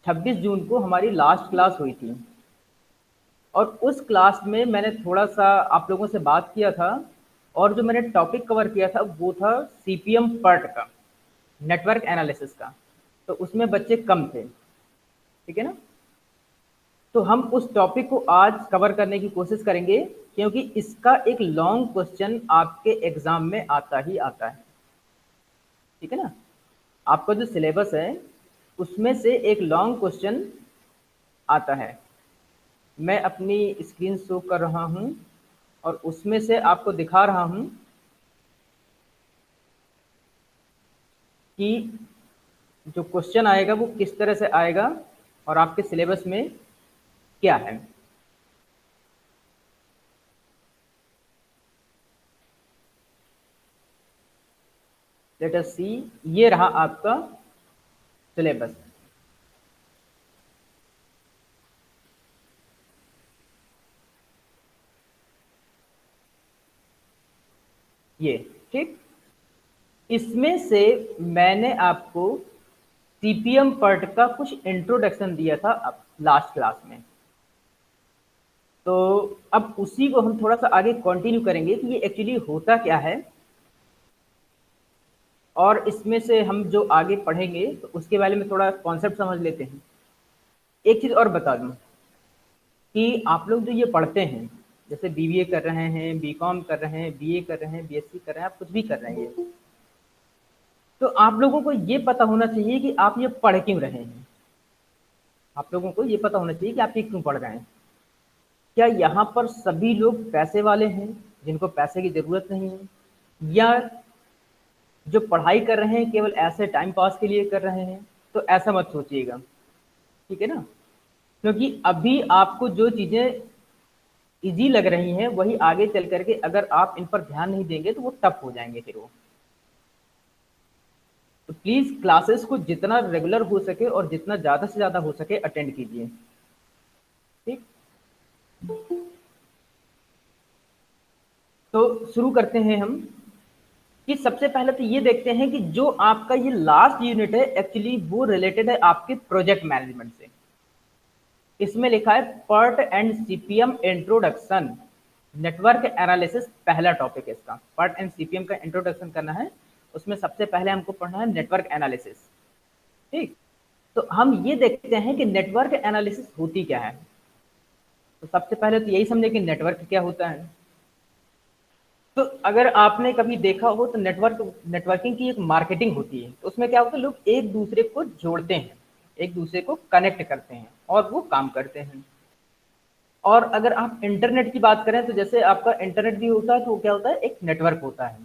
26 जून को हमारी last class हुई थी और उस क्लास में मैंने थोड़ा सा आप लोगों से बात किया था और जो मैंने टॉपिक कवर किया था वो था सीपीएम पर्ट का, नेटवर्क एनालिसिस का। तो उसमें बच्चे कम थे, ठीक है ना। तो हम उस टॉपिक को आज कवर करने की कोशिश करेंगे क्योंकि इसका एक लॉन्ग क्वेश्चन आपके एग्जाम में आता ही आता है, ठीक है ना। आपका जो सिलेबस है उसमें से एक लॉन्ग क्वेश्चन आता है। मैं अपनी स्क्रीन शो कर रहा हूं और उसमें से आपको दिखा रहा हूं कि जो क्वेश्चन आएगा वो किस तरह से आएगा और आपके सिलेबस में क्या है। लेट अस सी, ये रहा आपका सिलेबस। ये ठीक, इसमें से मैंने आपको सीपीएम पर्ट का कुछ इंट्रोडक्शन दिया था अब लास्ट क्लास में। तो अब उसी को हम थोड़ा सा आगे कंटिन्यू करेंगे कि ये एक्चुअली होता क्या है और इसमें से हम जो आगे पढ़ेंगे तो उसके बारे में थोड़ा कॉन्सेप्ट समझ लेते हैं। एक चीज और बता दूं कि आप लोग जो ये पढ़ते हैं, जैसे बीबीए कर रहे हैं, बीकॉम कर रहे हैं, बीए कर रहे हैं, बीएससी कर रहे हैं, आप कुछ भी कर रहे हैं ये, तो आप लोगों को ये पता होना चाहिए कि आप ये पढ़ क्यों रहे हैं। आप लोगों को ये पता होना चाहिए कि आप ये क्यों पढ़ रहे हैं। क्या यहाँ पर सभी लोग पैसे वाले हैं जिनको पैसे की जरूरत नहीं है, या जो पढ़ाई कर रहे हैं केवल ऐसे टाइम पास के लिए कर रहे हैं? तो ऐसा मत सोचिएगा, ठीक है ना। क्योंकि अभी आपको जो चीजें इजी लग रही हैं वही आगे चल करके अगर आप इन पर ध्यान नहीं देंगे तो वो टफ हो जाएंगे फिर वो। तो प्लीज क्लासेस को जितना रेगुलर हो सके और जितना ज्यादा से ज्यादा हो सके अटेंड कीजिए, ठीक। तो शुरू करते हैं हम कि सबसे पहले तो ये देखते हैं कि जो आपका ये लास्ट यूनिट है एक्चुअली वो रिलेटेड है आपके प्रोजेक्ट मैनेजमेंट से। इसमें लिखा है PERT and CPM introduction network analysis, पहला टॉपिक है इसका। पर्ट एंड सीपीएम का इंट्रोडक्शन करना है, उसमें सबसे पहले हमको पढ़ना है नेटवर्क एनालिसिस, ठीक। तो हम ये देखते हैं कि नेटवर्क एनालिसिस होती क्या है। तो सबसे पहले तो यही समझे कि नेटवर्क क्या होता है। तो अगर आपने कभी देखा हो तो नेटवर्किंग की एक मार्केटिंग होती है, तो उसमें क्या होता है, लोग एक दूसरे को जोड़ते हैं, एक दूसरे को कनेक्ट करते हैं और वो काम करते हैं। और अगर आप इंटरनेट की बात करें तो जैसे आपका इंटरनेट भी होता है तो वो क्या होता है, एक नेटवर्क होता है।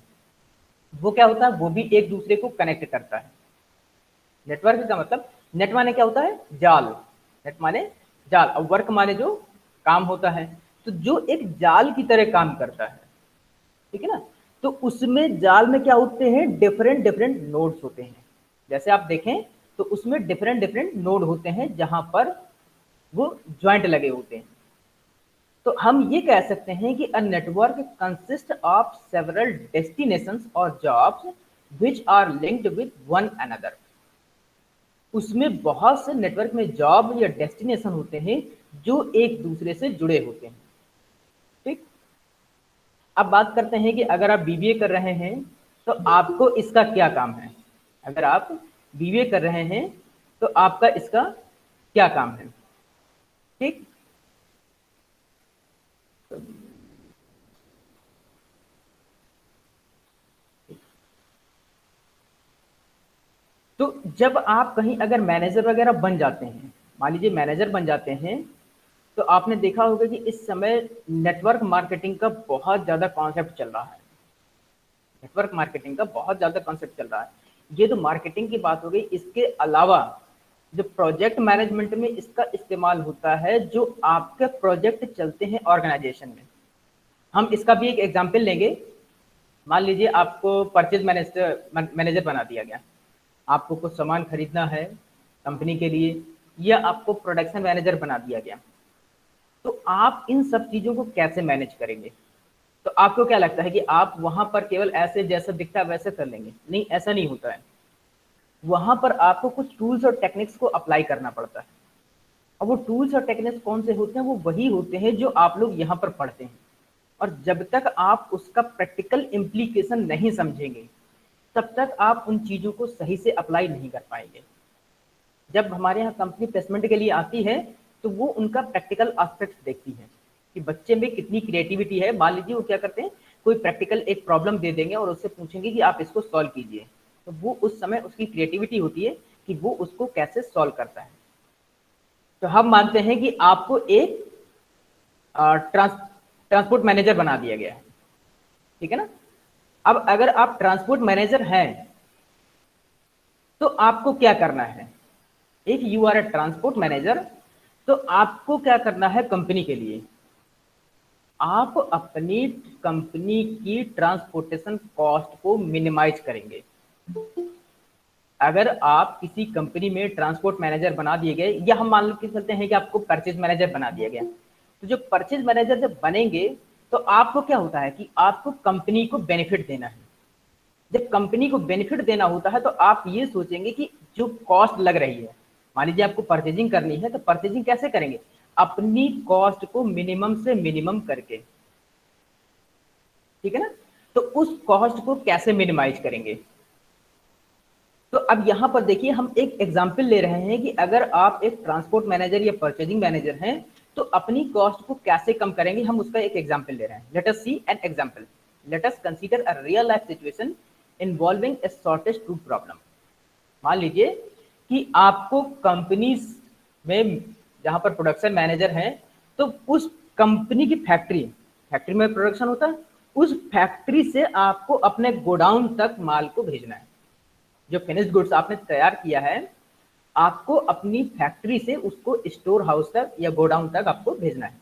वो क्या होता है, वो भी एक दूसरे को कनेक्ट करता है। नेटवर्क का मतलब, नेट माने क्या होता है, जाल। नेट माने जाल और वर्क माने जो काम होता है। तो जो एक जाल की तरह काम करता है, ठीक है ना। तो उसमें जाल में क्या होते हैं, डिफरेंट डिफरेंट नोड्स होते हैं। जैसे आप देखें तो उसमें डिफरेंट डिफरेंट नोड होते हैं जहां पर वो ज्वाइंट लगे होते हैं। तो हम ये कह सकते हैं कि a network consist of several destinations और jobs which are linked with one another. उसमें बहुत से नेटवर्क में जॉब या डेस्टिनेशन होते हैं जो एक दूसरे से जुड़े होते हैं, ठीक। अब बात करते हैं कि अगर आप बीबीए कर रहे हैं तो आपको इसका क्या काम है। अगर आप बीबीए कर रहे हैं तो आपका इसका क्या काम है, ठीक। तो जब आप कहीं अगर मैनेजर वगैरह बन जाते हैं, मान लीजिए मैनेजर बन जाते हैं, तो आपने देखा होगा कि इस समय नेटवर्क मार्केटिंग का बहुत ज्यादा कॉन्सेप्ट चल रहा है। नेटवर्क मार्केटिंग का बहुत ज्यादा कॉन्सेप्ट चल रहा है। ये तो मार्केटिंग की बात हो गई, इसके अलावा जो प्रोजेक्ट मैनेजमेंट में इसका इस्तेमाल होता है, जो आपके प्रोजेक्ट चलते हैं ऑर्गेनाइजेशन में। हम इसका भी एक एग्जांपल लेंगे। मान लीजिए आपको परचेज मैनेजर मैनेजर बना दिया गया, आपको कुछ सामान खरीदना है कंपनी के लिए, या आपको प्रोडक्शन मैनेजर बना दिया गया, तो आप इन सब चीजों को कैसे मैनेज करेंगे। तो आपको क्या लगता है कि आप वहां पर केवल ऐसे जैसा दिखता है वैसे कर लेंगे? नहीं, ऐसा नहीं होता है। वहां पर आपको कुछ टूल्स और टेक्निक्स को अप्लाई करना पड़ता है। और वो टूल्स और टेक्निक्स कौन से होते हैं? वो वही होते हैं जो आप लोग यहाँ पर पढ़ते हैं। और जब तक आप उसका प्रैक्टिकल इम्प्लीकेशन नहीं समझेंगे, तब तक आप उन चीज़ों को सही से अप्लाई नहीं कर पाएंगे। जब हमारे यहाँ कंपनी प्लेसमेंट के लिए आती है, तो वो उनका प्रैक्टिकल एस्पेक्ट देखती है कि बच्चे में कितनी क्रिएटिविटी है। मान लीजिए वो क्या करते हैं, कोई प्रैक्टिकल एक प्रॉब्लम दे देंगे और उससे पूछेंगे कि आप इसको सॉल्व कीजिए, तो वो उस समय उसकी क्रिएटिविटी होती है कि वो उसको कैसे सॉल्व करता है। तो हम मानते हैं कि आपको एक ट्रांसपोर्ट मैनेजर बना दिया गया है, ठीक है ना। अब अगर आप ट्रांसपोर्ट मैनेजर हैं, तो आपको क्या करना है? If you are a transport manager, तो आपको क्या करना है कंपनी के लिए? आप अपनी कंपनी की ट्रांसपोर्टेशन कॉस्ट को मिनिमाइज करेंगे। अगर आप किसी कंपनी में ट्रांसपोर्ट मैनेजर बना दिए गए, या हम मान के चलते हैं कि आपको परचेज मैनेजर बना दिया गया, तो जो परचेज मैनेजर जब बनेंगे, तो आपको क्या होता है कि आपको कंपनी को बेनिफिट देना है। जब कंपनी को बेनिफिट देना होता है, तो आप ये सोचेंगे कि जो कॉस्ट लग रही है, मान लीजिए आपको परचेजिंग करनी है, तो परचेजिंग कैसे करेंगे? अपनी कॉस्ट को मिनिमम से मिनिमम करके, ठीक है ना। तो उस कॉस्ट को कैसे मिनिमाइज करेंगे? तो अब यहां पर देखिए, हम एक एग्जाम्पल ले रहे हैं कि अगर आप एक ट्रांसपोर्ट मैनेजर या परचेजिंग मैनेजर हैं, तो अपनी कॉस्ट को कैसे कम करेंगे, हम उसका एक एग्जाम्पल ले रहे हैं। Let us see an example. Let us consider a real life situation involving a shortage food problem. मान लीजिए कि आपको कंपनीज में जहां पर प्रोडक्शन मैनेजर हैं, तो उस कंपनी की फैक्ट्री में प्रोडक्शन होता है, उस फैक्ट्री से आपको अपने गोडाउन तक माल को भेजना है। जो फिनिश्ड गुड्स आपने तैयार किया है, आपको अपनी फैक्ट्री से उसको स्टोर हाउस तक या गोडाउन तक आपको भेजना है,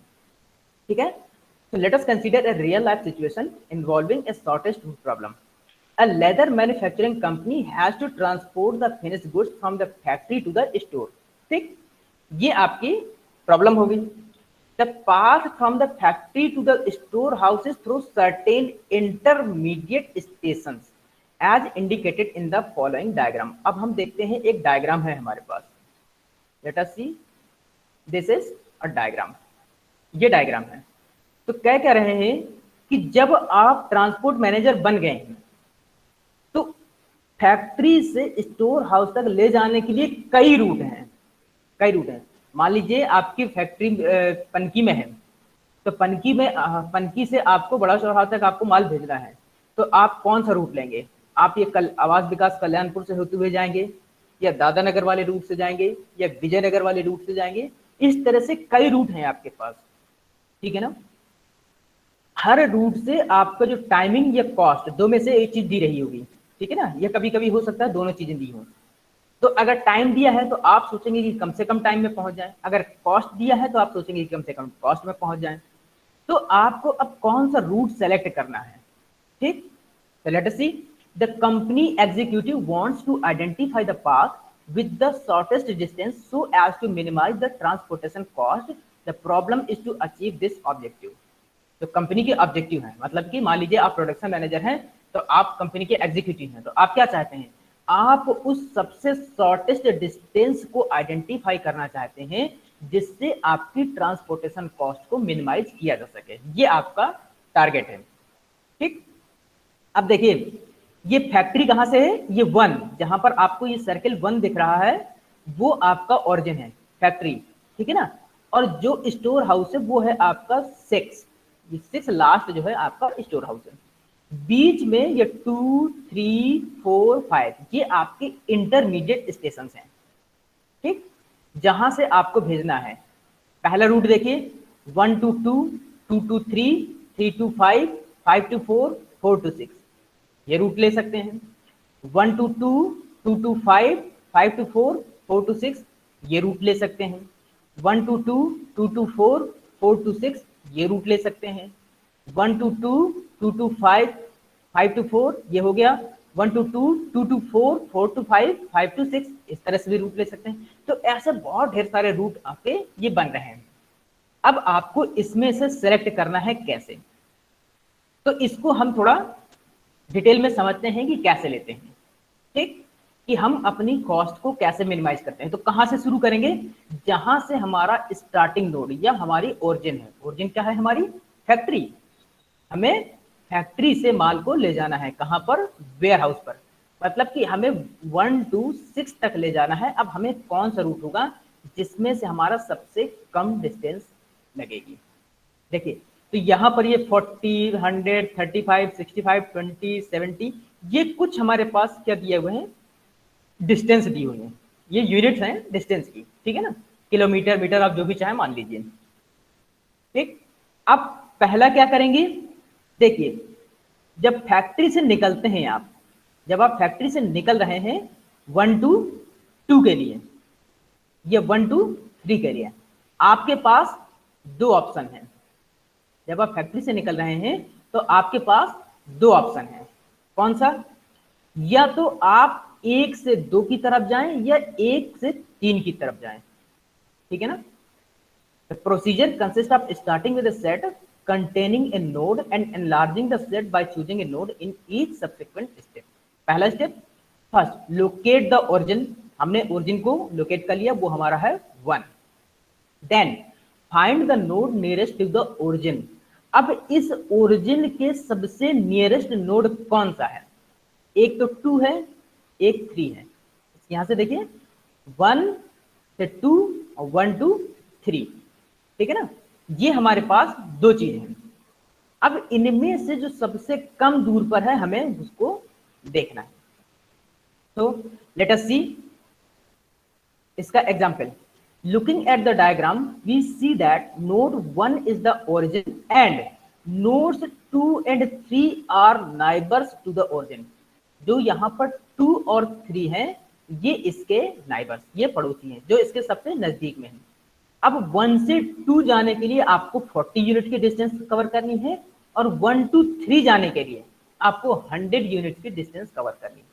ठीक है। तो let us consider a real life situation involving a shortage food problem. A leather manufacturing company has to transport the finished goods from the factory to the store। ठीक, ये आपकी प्रॉब्लम होगी। The path from the factory to the storehouse is through certain intermediate stations as indicated in the following diagram। अब हम देखते हैं, एक diagram है हमारे पास। Let us see, this is a diagram। ये डायग्राम है। तो कह रहे हैं कि जब आप ट्रांसपोर्ट मैनेजर बन गए हैं, तो फैक्ट्री से स्टोर हाउस तक ले जाने के लिए कई रूट हैं। मान लीजिए आपकी फैक्ट्री पनकी में है, तो पनकी से आपको बड़ा चौराहा तक आपको माल भेजना है, तो आप कौन सा रूट लेंगे? आप ये आवास विकास कल्याणपुर से होते हुए जाएंगे, या दादा नगर वाले रूट से जाएंगे, या विजयनगर वाले रूट से जाएंगे? इस तरह से कई रूट हैं आपके पास, ठीक है ना। हर रूट से आपका जो टाइमिंग या कॉस्ट, दो में से एक चीज दी रही होगी, ठीक है ना। ये कभी कभी हो सकता है दोनों चीजें दी हो। तो अगर टाइम दिया है, तो आप सोचेंगे कि कम से कम टाइम में पहुंच जाए। अगर कॉस्ट दिया है, तो आप सोचेंगे कि कम से कम कॉस्ट में पहुंच जाए। तो आपको अब कौन सा रूट सेलेक्ट करना है, ठीक। तो let us see, the company executive wants to identify the path with the shortest distance so as to minimize the transportation cost. The problem is to achieve this objective. तो company के objective है, मतलब कि मान लीजिए आप production manager हैं, तो आप कंपनी के एग्जीक्यूटिव हैं, तो आप क्या चाहते हैं? आप उस सबसे शॉर्टेस्ट डिस्टेंस को आइडेंटिफाई करना चाहते हैं, जिससे आपकी ट्रांसपोर्टेशन कॉस्ट को मिनिमाइज किया जा सके। ये आपका टारगेट है, ठीक। अब देखिए, ये फैक्ट्री कहां से है? ये 1, जहां पर आपको ये सर्किल 1 दिख रहा है, वो आपका ओरिजिन है, फैक्ट्री, ठीक है ना। और जो स्टोर हाउस है, वो है आपका 6, ये 6 लास्ट जो है आपका स्टोर हाउस है। बीच में ये 2, 3, 4, 5 ये आपके इंटरमीडिएट स्टेशन हैं, ठीक, जहां से आपको भेजना है। पहला रूट देखिए, 1 to 2, 2 to 3, 3 to 5, 5 to 4, 4 to 6, ये रूट ले सकते हैं। 1 to 2, 2 to 5, 5 to 4, 4 to 6, ये रूट ले सकते हैं। 1 to 2, 2 to 4, 4 to 6, ये रूट ले सकते हैं। 1 to 2, 2 to 5, 5 to 4, ये हो गया। 1 to 2, 2 to 4, 4 to 5, 5 to 6, इस तरह से भी रूट ले सकते हैं। तो ऐसे बहुत ढेर सारे रूट आपके ये बन रहे हैं। अब आपको इसमें से सेलेक्ट करना है कैसे, तो इसको हम थोड़ा डिटेल में समझते हैं कि कैसे लेते हैं, ठीक। कि हम अपनी कॉस्ट को कैसे मिनिमाइज करते हैं। तो कहां से शुरू करेंगे? जहां से हमारा स्टार्टिंग नोड या हमारी ओरिजिन है। ओरिजिन क्या है? हमारी फैक्ट्री। हमें फैक्ट्री से माल को ले जाना है, कहां पर? वेयर हाउस पर। मतलब कि हमें 1 to 6 तक ले जाना है। अब हमें कौन सा रूट होगा जिसमें से हमारा सबसे कम डिस्टेंस लगेगी? देखिए, तो यहां पर ये 40, 100, 35, 65, 20, 70 ये कुछ हमारे पास क्या दिए हुए हैं? डिस्टेंस दी हुई है। ये यूनिट्स हैं डिस्टेंस की, ठीक है ना? किलोमीटर, मीटर, आप जो भी चाहे मान लीजिए। ठीक, अब पहला क्या करेंगे? देखिए, जब फैक्ट्री से निकलते हैं आप, जब आप फैक्ट्री से निकल रहे हैं 1 to 2 के लिए, ये 1 to 3 के लिए, आपके पास दो ऑप्शन है। जब आप फैक्ट्री से निकल रहे हैं तो आपके पास दो ऑप्शन है। कौन सा? या तो आप 1 से 2 की तरफ जाएं या 1 से 3 की तरफ जाएं, ठीक है ना? The procedure consists of starting with a set containing a node and enlarging the set by choosing a node in each subsequent step. पहला step, first locate the origin. हमने ओरिजिन को लोकेट कर लिया, वो हमारा है 1। Then find the node nearest to the origin. अब इस ओरिजिन के सबसे नियरेस्ट नोड कौन सा है? एक तो 2 है, एक 3 है। यहां से देखिए 1 से 2 और 1 to 3, ठीक है ना? ये हमारे पास दो चीज हैं। अब इनमें से जो सबसे कम दूर पर है हमें उसको देखना है। तो लेट अस सी इसका example. Looking at the diagram we see that node 1 is the origin and nodes 2 and 3 are neighbours to the origin. जो यहाँ पर 2 और 3 हैं ये इसके नाइबर्स, ये पड़ोसी हैं जो इसके सबसे नजदीक में हैं। अब 1 से 2 जाने के लिए आपको 40 यूनिट की डिस्टेंस कवर करनी है और 1 to 3 जाने के लिए आपको 100 यूनिट की डिस्टेंस कवर करनी है,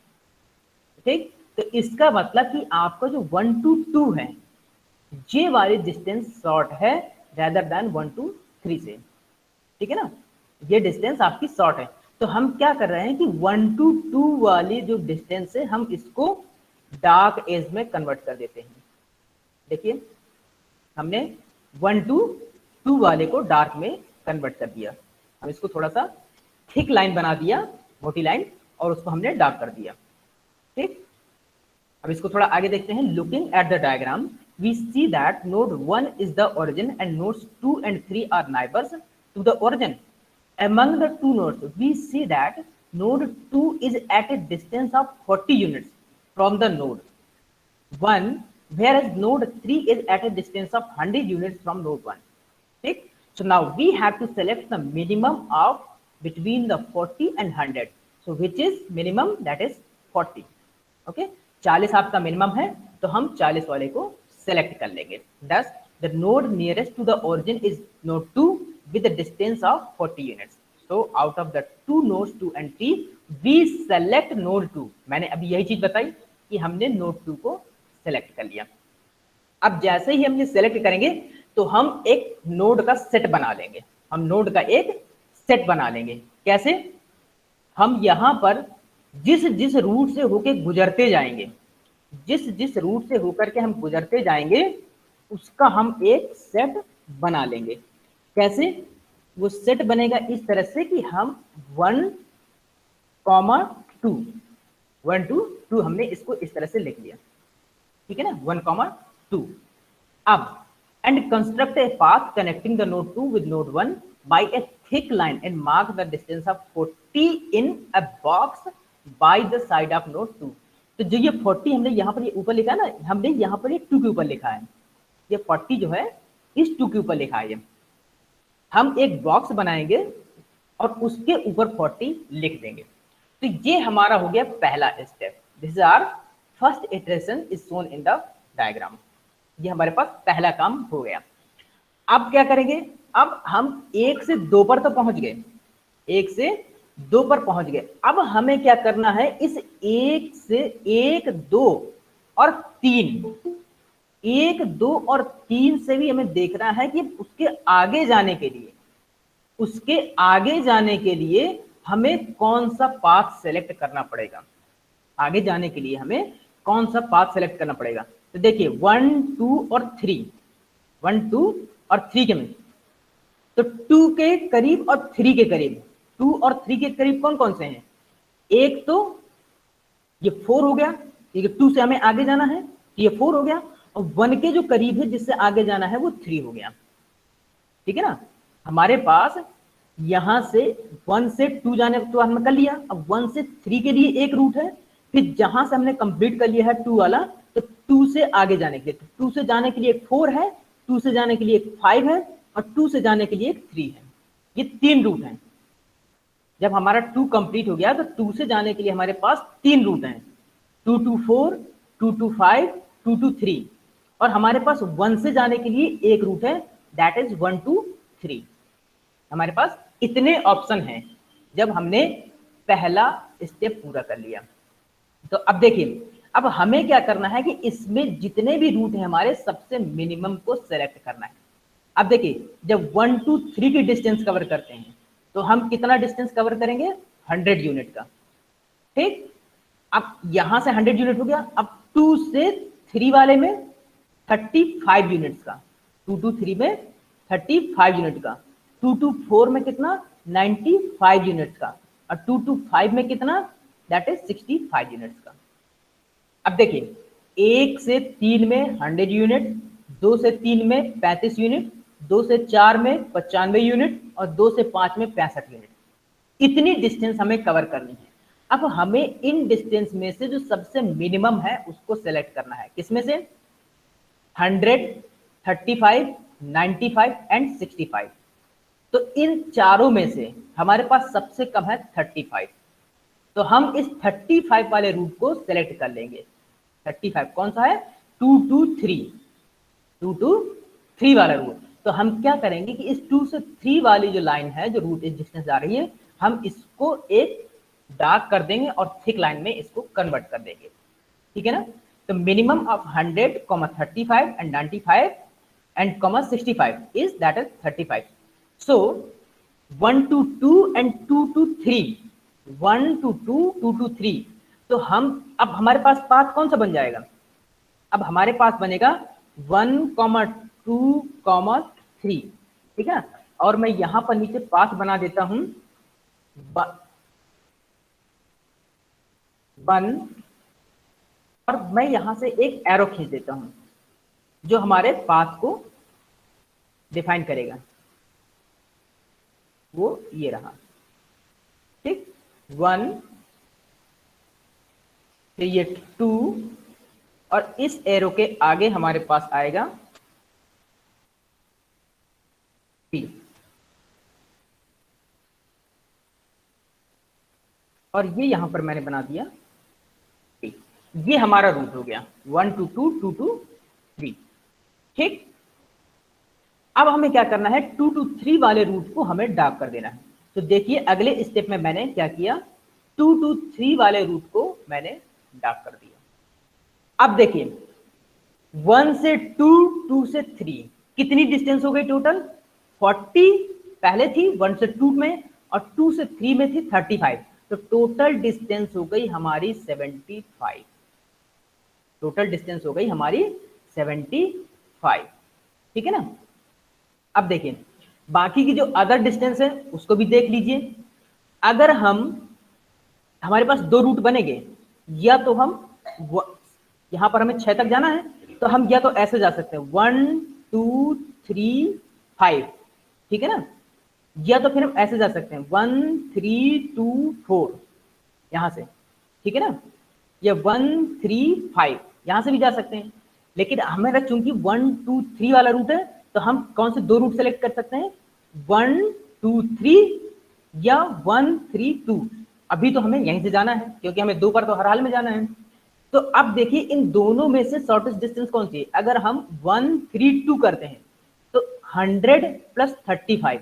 ठीक? तो इसका मतलब कि आपका जो 1 to 2 है ये वाली डिस्टेंस शॉर्ट है रेदर देन 1 to 3 से, ठीक है ना? ये डिस्टेंस आपकी शॉर्ट है। तो हम क्या कर रहे हैं कि 1 to 2 वाली जो डिस्टेंस है हम इसको डार्क एज में कन्वर्ट कर देते हैं। देखिए, हमने 1 to 2 वाले को डार्क में कन्वर्ट कर दिया। हम इसको थोड़ा सा थिक लाइन बना दिया, मोटी लाइन, और उसको हमने डार्क कर दिया, ठीक? अब इसको थोड़ा आगे देखते हैं। Looking at the diagram we see that node 1 is the origin and nodes 2 and 3 are neighbours to the origin. Among the two nodes, we see that node 2 is at a distance of 40 units from the node 1, whereas node 3 is at a distance of 100 units from node 1. ठीक? So now we have to select the minimum of between the 40 and 100. So which is minimum? That is 40. Okay? 40 आपका minimum है तो हम 40 वाले को select कर लेंगे। Thus, the node nearest to the origin is node 2 with a distance of 40 units. So out of the two nodes 2 and 3, we select node 2. मैंने अभी यही चीज बताई कि हमने node 2 को सेलेक्ट कर लिया। अब जैसे ही हम ये सेलेक्ट करेंगे तो हम एक नोड का सेट बना लेंगे। हम नोड का एक सेट बना लेंगे। कैसे? हम यहां पर जिस जिस रूट से होके गुजरते जाएंगे, जिस जिस रूट से होकर के हम गुजरते जाएंगे उसका हम एक सेट बना लेंगे। कैसे? वो सेट बनेगा इस तरह से कि हम 1, 2, 1 to 2 हमने इसको इस तरह से लिख लिया, ठीक है ना? 1, 2। अब and construct a path connecting the node 2 with node 1 by a thick line and mark the distance of 40 in a box by the side of node 2। तो जो ये 40 हमने यहाँ पर ये ऊपर लिखा है ना, हमने यहाँ पर ये 2 के ऊपर लिखा है, ये 40 जो है इस 2 के ऊपर लिखा है। हम एक बॉक्स बनाएंगे और उसके ऊपर 40 लिख देंगे। तो ये हमारा हो गया पहला step. This is our first iteration is shown in the diagram. ये हमारे पास पहला काम हो गया। अब क्या करेंगे? अब हम 1 से 2 पर तो पहुंच गए, 1 से 2 पर पहुंच गए। अब हमें क्या करना है? इस 1 से 1, 2 और 3, 1, 2 और 3 से भी हमें देखना है कि उसके आगे जाने के लिए, हमें कौन सा पाथ सेलेक्ट करना पड़ेगा। आगे जाने के लिए हमें कौन सा पाथ सेलेक्ट करना पड़ेगा। तो देखिए 1 2 और 3, 1 2 और 3 के में, तो 2 के करीब और 3 के करीब, 2 और 3 के करीब कौन कौन से हैं? एक तो ये 4 हो गया, ठीक है, 2 से हमें आगे जाना है, ये 4 हो गया, और 1 के जो करीब है जिससे आगे जाना है वो 3 हो गया। ठीक है ना, हमारे पास यहां से 1 से 2 जाने तो हमने कर लिया, अब 1 से 3 के लिए एक रूट है, फिर जहां से हमने कंप्लीट कर लिया है 2 वाला, तो 2 से आगे जाने के लिए, तो 2 से जाने के लिए एक 4 है, 2 से जाने के लिए एक 5 है, और 2 से जाने के लिए एक 3 है। ये 3 रूट हैं। जब हमारा 2 कंप्लीट हो गया तो 2 से जाने के लिए हमारे पास 3 रूट हैं, 2 to 4, 2 to 5, 2 to 3, और हमारे पास 1 से जाने के लिए एक रूट है, दैट इज 1 to 3। हमारे पास इतने ऑप्शन हैं जब हमने पहला स्टेप पूरा कर लिया। तो अब देखिए, अब हमें क्या करना है कि इसमें जितने भी रूट हैं हमारे, सबसे मिनिमम को सेलेक्ट करना है। अब देखिए, जब 1 to 3 की डिस्टेंस कवर करते हैं तो हम कितना डिस्टेंस कवर करेंगे? 100 यूनिट का। ठीक, अब यहां से 100 यूनिट हो गया, अब 2 से 3 वाले में 35 यूनिट्स का, 2 to 3 में 35 यूनिट का, 2 to 4 में कितना? 95 यूनिट्स का, और 2 to 5 में कितना? दैट इज 65 यूनिट्स का। अब देखिए, 1 से 3 में 100 यूनिट, 2 से 3 में 35 यूनिट, 2 से 4 में 95 यूनिट, और 2 से 5 में 65 यूनिट। इतनी डिस्टेंस हमें कवर करनी है। अब हमें इन डिस्टेंस में से जो सबसे मिनिमम है उसको सेलेक्ट करना है। किसमें से? 100, 35, 95 एंड 65। तो इन चारों में से हमारे पास सबसे कम है 35। तो हम इस 35 वाले रूट को सेलेक्ट कर लेंगे। 35 कौन सा है? 2 to 3, 2 to 3 वाला रूट। तो हम क्या करेंगे कि इस 2 से 3 वाली जो लाइन है, जो रूट इस डिस्टेंस आ रही है, हम इसको एक डार्क कर देंगे और थिक लाइन में इसको कन्वर्ट कर देंगे। ठीक है ना, तो minimum of 100, 35 and 95 and 65 is that is 35। So 1 to 2 and 2 to 3, 1 to 2, 2 to 3। तो हम अब हमारे पास पाथ कौन सा बन जाएगा? अब हमारे पास बनेगा 1, 2, 3। ठीक है, और मैं यहां पर नीचे पाथ बना देता हूं 1, और मैं यहां से एक एरो खींच देता हूं जो हमारे पाथ को डिफाइन करेगा। वो ये रहा। ठीक, 1, फिर ये 2, और इस एरो के आगे हमारे पास आएगा 3, और ये यहां पर मैंने बना दिया 3। ये हमारा रूट हो गया 1 to 2, 2 to 3। ठीक, अब हमें क्या करना है? 2 to 3 वाले रूट को हमें डार्क कर देना है। तो देखिए, अगले स्टेप में मैंने क्या किया, 2 to 3 वाले रूट को मैंने डार्क कर दिया। अब देखिए, 1 से 2, 2 से 3 कितनी डिस्टेंस हो गई टोटल? 40 पहले थी 1 से 2 में, और 2 से 3 में थी 35। तो टोटल डिस्टेंस हो गई हमारी 75। टोटल डिस्टेंस हो गई हमारी 75। ठीक है ना, अब देखिए, बाकी की जो अदर डिस्टेंस है उसको भी देख लीजिए। अगर हमारे पास दो रूट बनेंगे, या तो हम यहां पर हमें 6 तक जाना है, तो हम या तो ऐसे जा सकते हैं 1 2 3 5। ठीक है ना, या तो फिर हम ऐसे जा सकते हैं 1 3 2 4 यहां से। ठीक है ना, या 1 3 5 यहां से भी जा सकते हैं। लेकिन हमें चूंकि 1 2 3 वाला रूट है, तो हम कौन से दो रूट सेलेक्ट कर सकते हैं? 1 2 3 या 1 3 2। अभी तो हमें यहीं से जाना है क्योंकि हमें 2 पर तो हर हाल में जाना है। तो अब देखिए, इन दोनों में से शॉर्टेस्ट डिस्टेंस कौन सी है? अगर हम 1 3 2 करते हैं तो 100 प्लस 35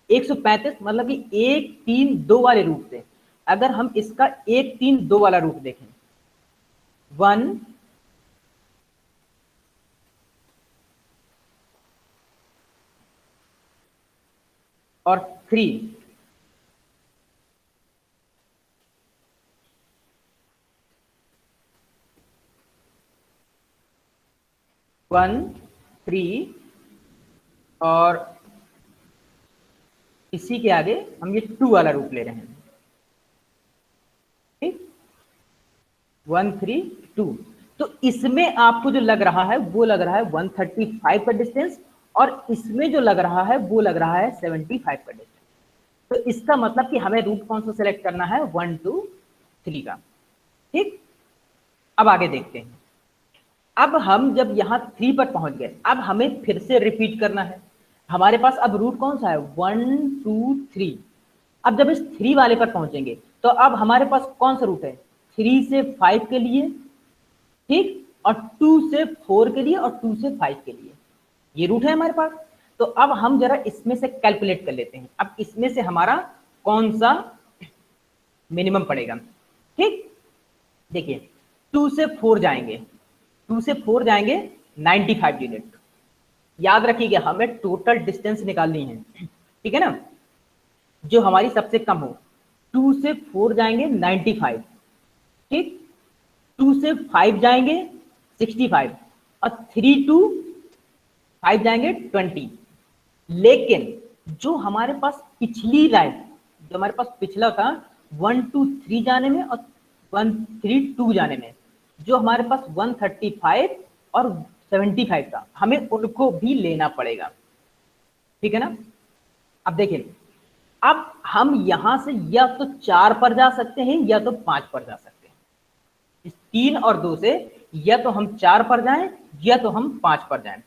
135, मतलब कि 1 3 2 वाले रूट से अगर हम इसका 1 3 2 वाला रूट देखें, 1 और 3, 1 3 और इसी के आगे हम ये 2 वाला रूट ले रहे हैं, ठीक, 1 3 2। तो इसमें आपको जो लग रहा है वो लग रहा है 135 का डिस्टेंस, और इसमें जो लग रहा है वो लग रहा है 75 का डिस्टेंस। तो इसका मतलब कि हमें रूट कौन सा सिलेक्ट करना है, 1 2 3 का, ठीक। अब आगे देखते हैं। अब हम जब यहाँ 3 पर पहुंच गए, अब हमें फिर से रिपीट करना है। हमारे पास अब रूट कौन सा है, 1 2 3। अब जब इस 3 वाले पर पहुंचेंगे तो अब हमारे पास कौन सा रूट है, 3 से 5 के लिए, ठीक, और 2 से 4 के लिए और 2 से 5 के लिए, ये रूट है हमारे पास। तो अब हम जरा इसमें से कैलकुलेट कर लेते हैं, अब इसमें से हमारा कौन सा मिनिमम पड़ेगा, ठीक। देखिए 2 से 4 जाएंगे, 2 से 4 जाएंगे 95 यूनिट। याद रखिएगा हमें टोटल डिस्टेंस निकालनी है, ठीक है ना, जो हमारी सबसे कम हो। 2 से 4 जाएंगे 95, ठीक, 2 से 5 जाएंगे 65, और 3 to 5 जाएंगे 20। लेकिन जो हमारे पास पिछली लाइन, जो हमारे पास पिछला था 1 2 3 जाने में और 1 3 2 जाने में, जो हमारे पास 135 और 75 था, हमें उनको भी लेना पड़ेगा, ठीक है ना। अब देखिए, अब हम यहां से या तो 4 पर जा सकते हैं या तो 5 पर जा सकते हैं। इस 3 और 2 से या तो हम 4 पर जाएं या तो हम 5 पर जाएं।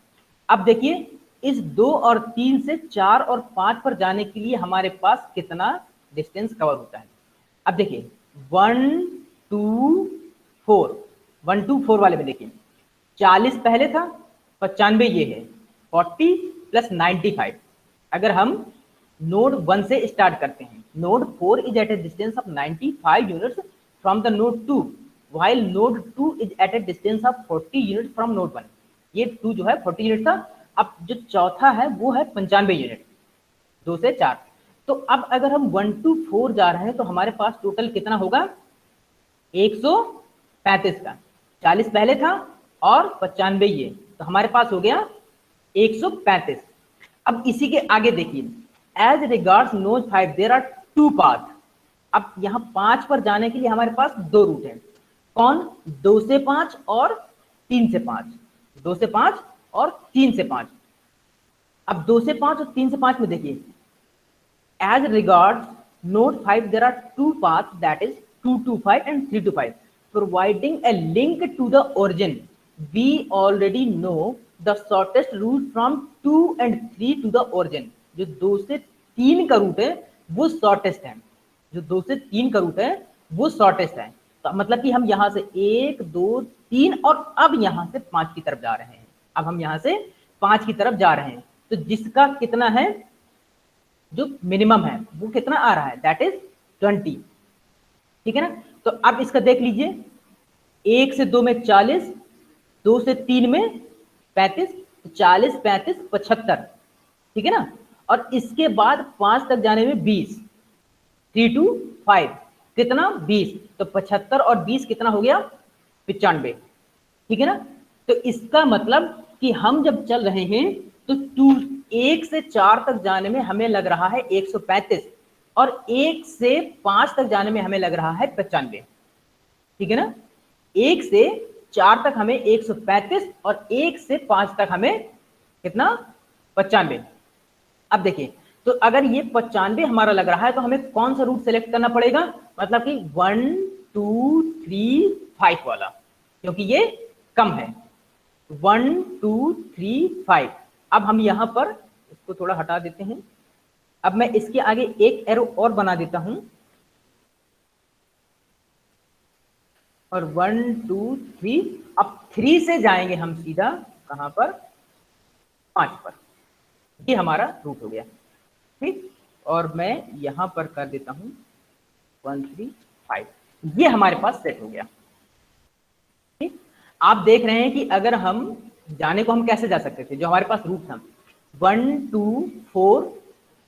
अब देखिए इस 2 और 3 से 4 और 5 पर जाने के लिए हमारे पास कितना डिस्टेंस कवर होता है। अब देखिए 1 2 4, 1 2 4 वाले में देखिए 40 पहले था, 95 ये है, 40 प्लस 95। अगर हम नोड 1 से स्टार्ट करते हैं, node 4 is at a distance of 95 units from the node 2, while node 2 is at a distance of 40 unit from node 1। ये 2 जो है 40 यूनिट था। अब जो चौथा है वो है 95 यूनिट, 2 से 4। तो अब अगर हम 1 to 4 जा रहे हैं तो हमारे पास टोटल कितना होगा, 135 का, 40 पहले था और 95 ये, तो हमारे पास हो गया 135। अब इसी के आगे देखिए, as regards node 5 there are 2 path. अब यहाँ 5 पर जाने के लिए हमारे पास 2 रूट है, कौन, 2 से 5 और 3 से 5, 2 से 5 और 3 से 5। अब 2 से 5 और 3 से 5 में देखिए, as regards node 5 there are 2 paths, that is 2 to 5 and 3 to 5, providing a link to the origin. We already know the shortest route from 2 and 3 to the origin। जो 2 से 3 का रूट है वो शॉर्टेस्ट है, जो 2 से 3 का रूट है वो शॉर्टेस्ट है। तो मतलब कि हम यहाँ से 1 2 3 और अब यहाँ से 5 की तरफ जा रहे हैं, अब हम यहाँ से 5 की तरफ जा रहे हैं। तो जिसका कितना है, जो मिनिमम है वो कितना आ रहा है, दैट इज 20, ठीक है ना। तो अब इसका देख लीजिए, 1 से 2 में 40, 2 से 3 में 35, 40 35 75, ठीक है ना। और इसके बाद 5 तक जाने में 20, 3 to 5 कितना 20, तो 75 और 20 कितना हो गया 95, ठीक है ना। तो इसका मतलब कि हम जब चल रहे हैं तो 1 से 4 तक जाने में हमें लग रहा है 135, और 1 से 5 तक जाने में हमें लग रहा है 95, ठीक है ना। 1 से 4 तक हमें 135 और 1 से 5 तक हमें कितना 95। अब देखिए, तो अगर ये 95 हमारा लग रहा है तो हमें कौन सा रूट सेलेक्ट करना पड़ेगा, मतलब कि 1 2 3 5 वाला, क्योंकि ये कम है। 1 2 3 5। अब हम यहां पर इसको थोड़ा हटा देते हैं, अब मैं इसके आगे एक एरो और बना देता हूं, और 1 2 3। अब 3 से जाएंगे हम सीधा कहां पर, 5 पर। ये हमारा रूट हो गया, ठीक। और मैं यहां पर कर देता हूं 1 3 5, ये हमारे पास सेट हो गया, ठीक। आप देख रहे हैं कि अगर हम जाने को हम कैसे जा सकते थे, जो हमारे पास रूट था 1 2 4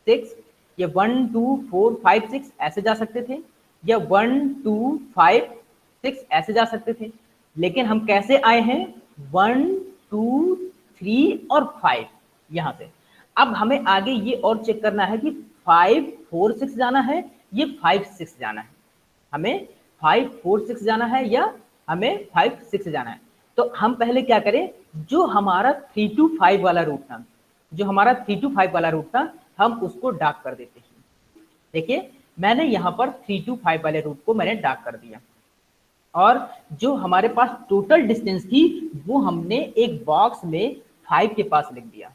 6, या 1 2 4 5 6 ऐसे जा सकते थे, या 1 2 5 6 ऐसे जा सकते थे। लेकिन हम कैसे आए हैं 1 2, 3 और 5 यहां से। अब हमें आगे ये और चेक करना है कि 5, 4, 6 जाना है, ये 5, 6 जाना है। हमें 5, 4, 6 जाना है या हमें 5, 6 जाना है। तो हम पहले क्या करें, जो हमारा 3 to 5 वाला रूट था, जो हमारा 3 to 5 वाला रूट था, हम उसको डार्क कर देते हैं। देखिए मैंने यहाँ पर 3 to 5 वाले रूट को मैंने डार्क कर दिया, और जो हमारे पास टोटल डिस्टेंस थी वो हमने एक बॉक्स में 5 के पास लिख दिया।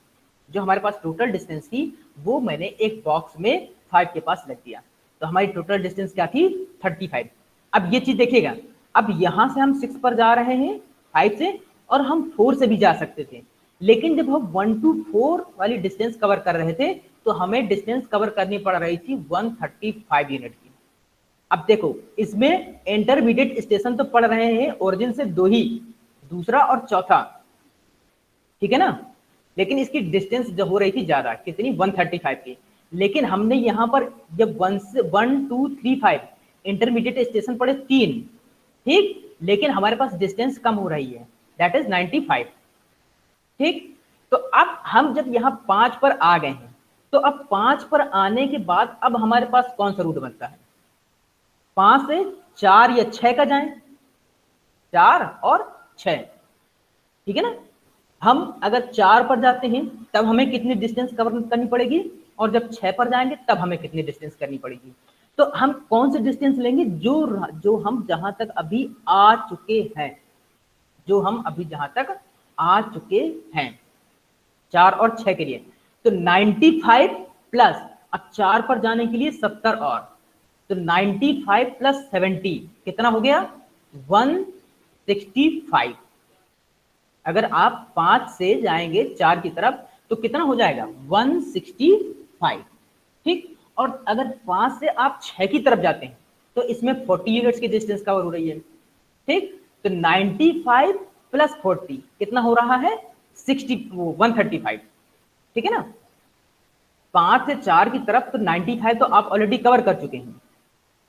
जो हमारे पास टोटल डिस्टेंस थी वो मैंने एक बॉक्स में 5 के पास लिख दिया। तो हमारी टोटल डिस्टेंस क्या थी, 35। अब ये चीज देखिएगा, अब यहां से हम 6 पर जा रहे हैं 5 से, और हम 4 से भी जा सकते थे, लेकिन जब हम 1 to 4 वाली डिस्टेंस कवर कर रहे थे तो हमें डिस्टेंस कवर करनी पड़ रही थी 135 यूनिट की। अब देखो इसमें इंटरमीडिएट स्टेशन तो पड़ रहे हैं ओरिजिन से 2 ही, दूसरा और चौथा, ठीक है ना, लेकिन इसकी डिस्टेंस जो हो रही थी ज्यादा, कितनी, 135 की। लेकिन हमने यहाँ पर जब 1 2 3 5 इंटरमीडिएट स्टेशन पड़े 3, ठीक, लेकिन हमारे पास डिस्टेंस कम हो रही है, दैट इज 95, ठीक। तो अब हम जब यहाँ 5 पर आ गए हैं, तो अब 5 पर आने के बाद अब हमारे पास कौन सा रूट बनता है, 5 से 4 या 6 का जाएं, 4 और 6, ठीक है ना। हम अगर 4 पर जाते हैं तब हमें कितनी डिस्टेंस कवर करनी पड़ेगी, और जब 6 पर जाएंगे तब हमें कितनी डिस्टेंस करनी पड़ेगी। तो हम कौन सी डिस्टेंस लेंगे, जो हम जहां तक अभी आ चुके हैं, जो हम अभी जहां तक आ चुके हैं 4 और 6 के लिए। तो 95 प्लस, अब 4 पर जाने के लिए 70 और, तो 95 प्लस 70 कितना हो गया, 165। अगर आप 5 से जाएंगे 4 की तरफ तो कितना हो जाएगा, 165, ठीक। और अगर 5 से आप 6 की तरफ जाते हैं तो इसमें 40 यूनिट्स की डिस्टेंस कवर हो रही है, ठीक। तो 95 प्लस 40 कितना हो रहा है, 135, ठीक है ना। 5 से 4 की तरफ तो 95 तो आप ऑलरेडी कवर कर चुके हैं,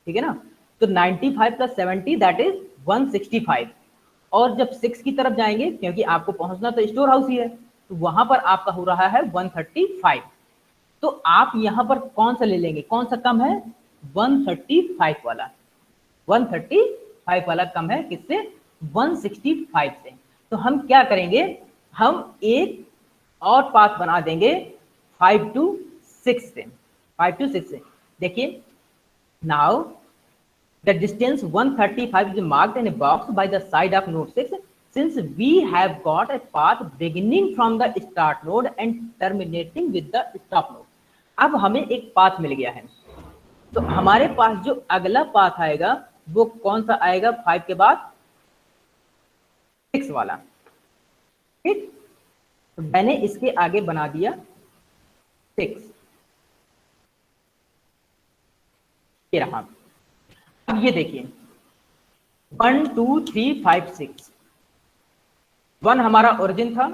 ठीक है ना। तो 95 प्लस 70 दैट इज 165। और जब 6 की तरफ जाएंगे, क्योंकि आपको पहुंचना तो स्टोर हाउस ही है, तो वहां पर आपका हो रहा है 135। तो आप यहां पर कौन सा ले लेंगे, कौन सा कम है, 135 वाला, 135 वाला कम है किससे, 165 से। तो हम क्या करेंगे, हम एक और पाथ बना देंगे 5 to 6 से, 5 to 6 से। देखिए now the distance 135 is marked in a box by the side of node 6, since we have got a path beginning from the start node and terminating with the stop node। अब हमें एक path मिल गया है, तो हमारे पास जो अगला path आएगा वो कौन सा आएगा, 5 के बाद 6 वाला, ठीक। तो मैंने इसके आगे बना दिया 6, ये रहा। अब ये देखिए 1 2 3 5 6, 1 हमारा ओरिजिन था,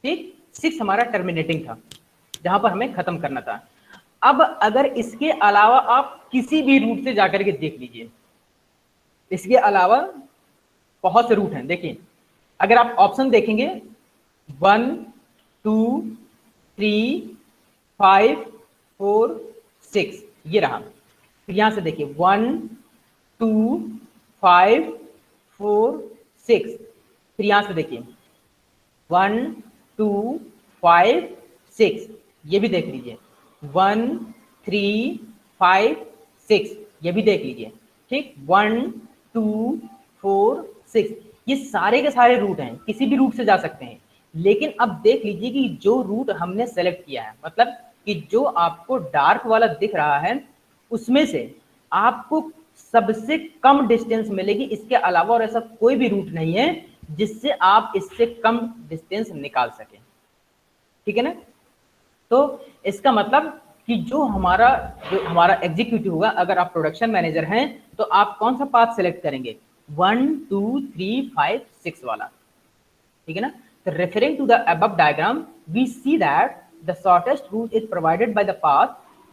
ठीक, 6 हमारा टर्मिनेटिंग था, जहां पर हमें खत्म करना था। अब अगर इसके अलावा आप किसी भी रूट से जाकर के देख लीजिए, इसके अलावा बहुत से रूट हैं। देखिए अगर आप ऑप्शन देखेंगे 1 2 3 5 4 6, ये रहा। यहां से देखिए 1 2 5 4 6, फिर यहां से देखिए 1 2 5 6, ये भी देख लीजिए, 1 3 5 6, ये भी देख लीजिए, ठीक, 1 2 4 6, ये सारे के सारे रूट हैं, किसी भी रूट से जा सकते हैं। लेकिन अब देख लीजिए कि जो रूट हमने सेलेक्ट किया है, मतलब कि जो आपको डार्क वाला दिख रहा है उसमें से आपको सबसे कम डिस्टेंस मिलेगी, इसके अलावा और ऐसा कोई भी रूट नहीं है जिससे आप इससे कम डिस्टेंस निकाल सकें, ठीक है ना। तो इसका मतलब कि जो हमारा एग्जीक्यूटिव होगा, अगर आप प्रोडक्शन मैनेजर हैं तो आप कौन सा पाथ सेलेक्ट करेंगे, 1 2 3 5 6 वाला, ठीक है ना। तो referring to the above diagram we see that the shortest route is provided by the path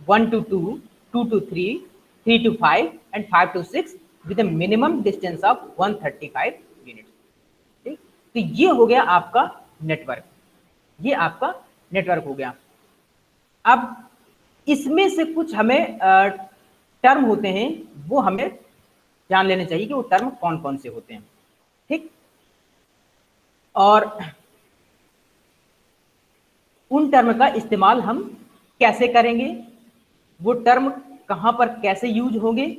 1 to 2, 2 to 3, 3 to 5 and 5 to 6 with a minimum distance of 135 unit, ठीक। तो ये हो गया आपका नेटवर्क, ये आपका नेटवर्क हो गया। अब इसमें से कुछ हमें टर्म होते हैं, वो हमें जान लेने चाहिए कि वो टर्म कौन कौन से होते हैं, ठीक। और उन टर्म का इस्तेमाल हम कैसे करेंगे, वो टर्म कहां पर कैसे यूज होंगे,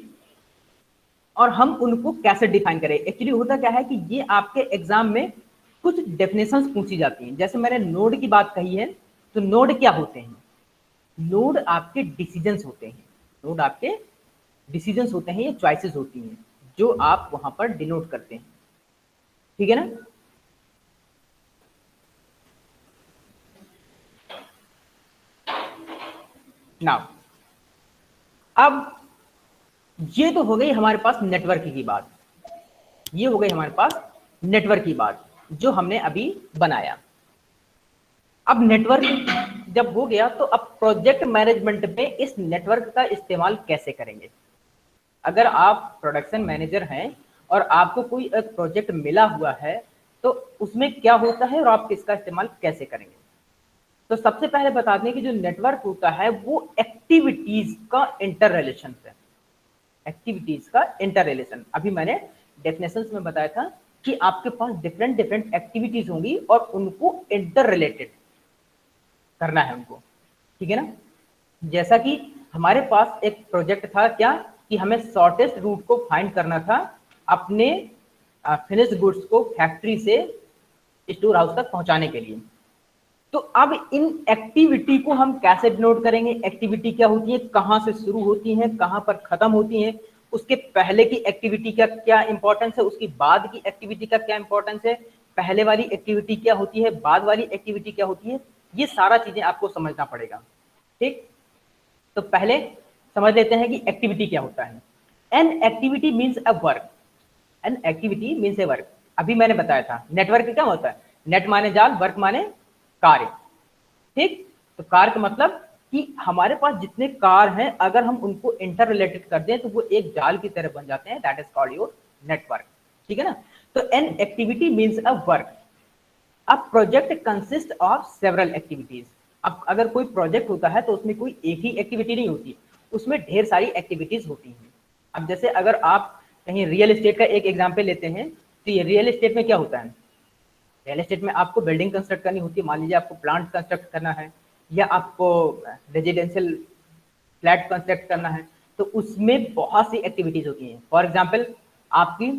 और हम उनको कैसे डिफाइन करें। एक्चुअली होता क्या है कि ये आपके एग्जाम में कुछ डेफिनेशंस पूछी जाती हैं। जैसे मैंने नोड की बात कही है, तो नोड क्या होते हैं? नोड आपके डिसीजंस होते हैं, नोड आपके डिसीजंस होते हैं, ये चॉइसेस होती हैं जो आप वहां पर डिनोट करते हैं, ठीक है ना। नाउ अब ये तो हो गई हमारे पास नेटवर्क की बात, ये हो गई हमारे पास नेटवर्क की बात जो हमने अभी बनाया। अब नेटवर्क जब हो गया तो अब प्रोजेक्ट मैनेजमेंट में इस नेटवर्क का इस्तेमाल कैसे करेंगे। अगर आप प्रोडक्शन मैनेजर हैं और आपको कोई एक प्रोजेक्ट मिला हुआ है, तो उसमें क्या होता है और आप इसका इस्तेमाल कैसे करेंगे। तो सबसे पहले बता दें कि जो नेटवर्क होता है वो एक्टिविटीज का इंटर रिलेशन है, एक्टिविटीज का इंटर रिलेशन। अभी मैंने डेफिनेशंस में बताया था कि आपके पास डिफरेंट डिफरेंट एक्टिविटीज होंगी और उनको इंटर रिलेटेड करना है उनको, ठीक है ना। जैसा कि हमारे पास एक प्रोजेक्ट था क्या, कि हमें शॉर्टेस्ट रूट को फाइंड करना था अपने फिनिश्ड गुड्स को फैक्ट्री से स्टोर हाउस तक पहुंचाने के लिए। तो अब इन एक्टिविटी को हम कैसे डिनोट करेंगे, एक्टिविटी क्या होती है, कहां से शुरू होती है, कहां पर खत्म होती है, उसके पहले की एक्टिविटी का क्या इंपॉर्टेंस है, उसकी बाद की एक्टिविटी का क्या इंपॉर्टेंस है, पहले वाली एक्टिविटी क्या होती है, बाद वाली एक्टिविटी क्या होती है, ये सारा चीजें आपको समझना पड़ेगा, ठीक। तो पहले समझ लेते हैं कि एक्टिविटी क्या होता है। N activity means a work, N activity means A work. अभी मैंने बताया था नेटवर्क क्या होता है, नेट माने जाल, वर्क माने कार्य, ठीक। तो कार्य का मतलब कि हमारे पास जितने कार हैं अगर हम उनको इंटर रिलेटेड कर दें तो वो एक जाल की तरह बन जाते हैं, that is called your network, ठीक है ना। तो an activity means a work. अब project consist of several activities. अब अगर कोई प्रोजेक्ट होता है तो उसमें कोई एक ही एक्टिविटी नहीं होती, उसमें ढेर सारी एक्टिविटीज होती हैं। अब जैसे अगर आप कहीं रियल एस्टेट का एक एग्जाम्पल लेते हैं, तो ये रियल एस्टेट में क्या होता है, रियल एस्टेट में आपको बिल्डिंग कंस्ट्रक्ट करनी होती है। मान लीजिए आपको प्लांट कंस्ट्रक्ट करना है या आपको रेजिडेंशियल फ्लैट कंस्ट्रक्ट करना है, तो उसमें बहुत सी एक्टिविटीज होती हैं। फॉर एग्जाम्पल आपकी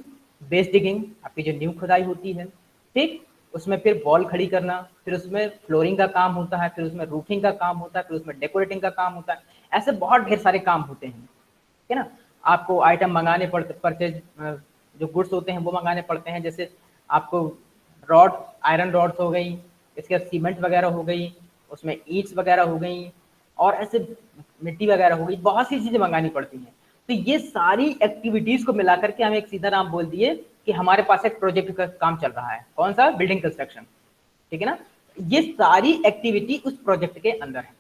बेस डिगिंग, आपकी जो नींव खुदाई होती है, ठीक, उसमें फिर वॉल खड़ी करना, फिर उसमें फ्लोरिंग का काम होता है, फिर उसमें रूफिंग का काम होता है, फिर उसमें डेकोरेटिंग का काम होता है। ऐसे बहुत ढेर सारे काम होते हैं, ठीक है ना। आपको आइटम मंगाने पड़ते, परचेज जो गुड्स होते हैं वो मंगाने पड़ते हैं। जैसे आपको रॉड, आयरन रॉड्स हो गई, इसके बाद सीमेंट वगैरह हो गई, उसमें ईंट्स वगैरह हो गई, और ऐसे मिट्टी वगैरह हो गई, बहुत सी चीजें मंगानी पड़ती हैं। तो ये सारी एक्टिविटीज को मिलाकर के हम एक सीधा नाम बोल दिए कि हमारे पास एक प्रोजेक्ट का काम चल रहा है, कौन सा, बिल्डिंग कंस्ट्रक्शन, ठीक है ना। ये सारी एक्टिविटी उस प्रोजेक्ट के अंदर है,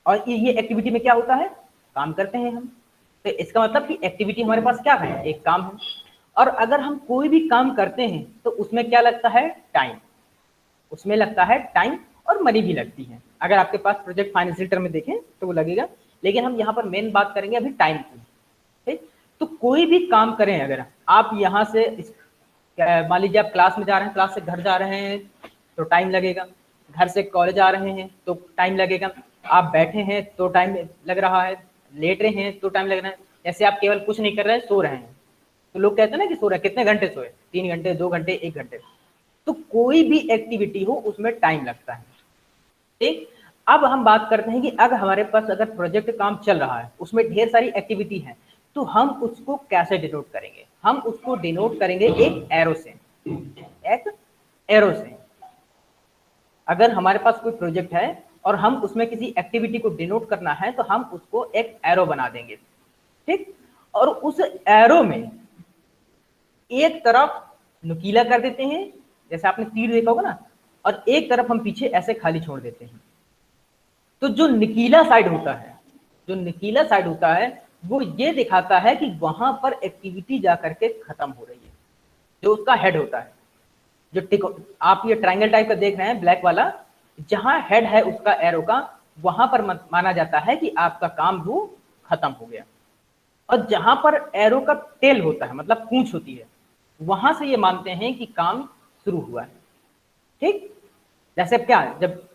और ये एक्टिविटी में क्या होता है, काम करते हैं हम। तो इसका मतलब कि एक्टिविटी हमारे पास क्या है, एक काम है। और अगर हम कोई भी काम करते हैं तो उसमें क्या लगता है, टाइम, उसमें लगता है टाइम और मनी भी लगती है। अगर आपके पास प्रोजेक्ट फाइनेंशियल टर्म में देखें तो वो लगेगा, लेकिन हम यहाँ पर मेन बात करेंगे अभी टाइम की, ठीक। तो कोई भी काम करें, अगर आप यहाँ से मान लीजिए आप क्लास में जा रहे हैं, क्लास से घर जा रहे हैं तो टाइम लगेगा, घर से कॉलेज आ रहे हैं तो टाइम लगेगा, आप बैठे हैं तो टाइम लग रहा है, लेट रहे हैं तो टाइम लग रहा है। जैसे आप केवल कुछ नहीं कर रहे हैं, सो रहे हैं, तो लोग कहते हैं ना कि सो रहे, कितने घंटे सोए, 3 घंटे, 2 घंटे, 1 घंटे। तो कोई भी एक्टिविटी हो उसमें टाइम लगता है, ठीक। अब हम बात करते हैं कि अगर हमारे पास अगर प्रोजेक्ट काम चल रहा है, उसमें ढेर सारी एक्टिविटी है, तो हम उसको कैसे डिनोट करेंगे, हम उसको डिनोट करेंगे एक एरो से, एक एरो से। अगर हमारे पास कोई प्रोजेक्ट है और हम उसमें किसी एक्टिविटी को डिनोट करना है तो हम उसको एक एरो बना देंगे, ठीक। और उस एरो में एक तरफ नुकीला कर देते हैं, जैसे आपने तीर देखा होगा ना, और एक तरफ हम पीछे ऐसे खाली छोड़ देते हैं। तो जो निकीला साइड होता है, जो निकीला साइड होता है वो ये दिखाता है कि वहां पर एक्टिविटी जाकर के खत्म हो रही है, जो उसका हेड होता है, जो टिक आप ये ट्रायंगल टाइप का देख रहे हैं ब्लैक वाला, जहां हेड है उसका एरो का, वहां पर माना जाता है कि आपका काम वो खत्म हो गया। और जहां पर एरो का टेल होता है, मतलब पूंछ होती है, वहां से ये मानते हैं कि काम शुरू हुआ है। ठीक, जैसे अब क्या, जब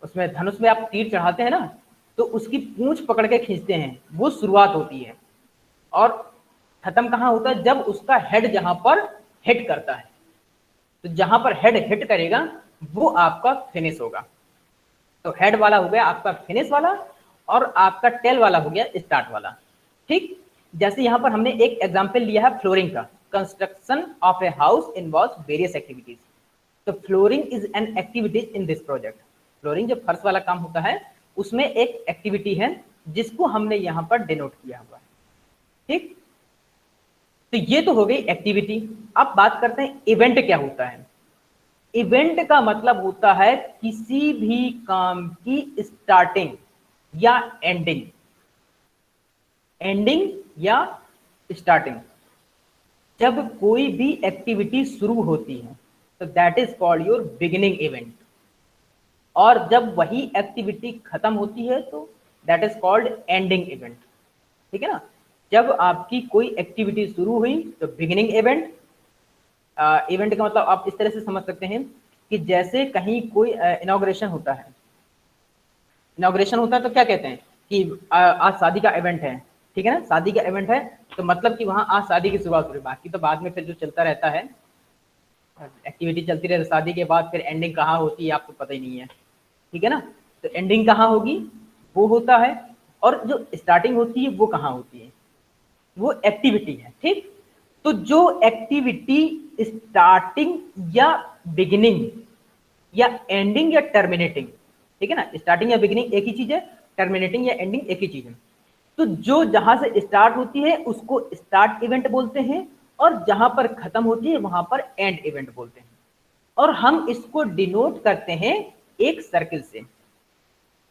उसमें धनुष में आप तीर चढ़ाते हैं ना, तो उसकी पूंछ पकड़ के खींचते हैं, वो शुरुआत होती है। और खत्म कहां होता है, जब उसका हेड जहां पर हिट करता है, तो जहां पर हेड हिट करेगा वो आपका फिनिश होगा। तो हेड वाला हो गया आपका फिनिश वाला, और आपका टेल वाला हो गया स्टार्ट वाला। ठीक, जैसे यहां पर हमने एक एग्जांपल लिया है फ्लोरिंग का। Construction of a house involves various activities. तो flooring is an activity in this project. Flooring जो फर्श वाला काम होता है, उसमें एक एक्टिविटी है जिसको हमने यहां पर डिनोट किया हुआ है। ठीक, तो ये तो हो गई एक्टिविटी। अब बात करते हैं इवेंट क्या होता है। इवेंट का मतलब होता है किसी भी काम की स्टार्टिंग या एंडिंग, एंडिंग या स्टार्टिंग। जब कोई भी एक्टिविटी शुरू होती है तो that is called your beginning event, और जब वही एक्टिविटी खत्म होती है तो that is called ending event. ठीक है ना, जब आपकी कोई एक्टिविटी शुरू हुई तो बिगिनिंग इवेंट। इवेंट का मतलब आप इस तरह से समझ सकते हैं कि जैसे कहीं कोई इनॉग्रेशन होता है, इनॉग्रेशन होता है तो क्या कहते हैं कि आज शादी का इवेंट है। ठीक है ना, शादी का इवेंट है तो मतलब कि वहां आज शादी की शुरुआत हो रही, बाकी तो बाद में फिर जो चलता रहता है, एक्टिविटी चलती रहती है, शादी के बाद फिर एंडिंग कहाँ होती है आपको पता ही नहीं है। ठीक है ना, तो एंडिंग कहाँ होगी, वो होता है। और जो स्टार्टिंग होती है वो कहाँ होती है, वो एक्टिविटी है। ठीक, तो जो एक्टिविटी स्टार्टिंग या बिगिनिंग या एंडिंग या टर्मिनेटिंग, ठीक है ना, स्टार्टिंग या बिगिनिंग एक ही चीज है, टर्मिनेटिंग या एंडिंग एक ही चीज है। तो जो जहां से स्टार्ट होती है उसको स्टार्ट इवेंट बोलते हैं, और जहां पर खत्म होती है वहां पर एंड इवेंट बोलते हैं। और हम इसको डिनोट करते हैं एक सर्किल से।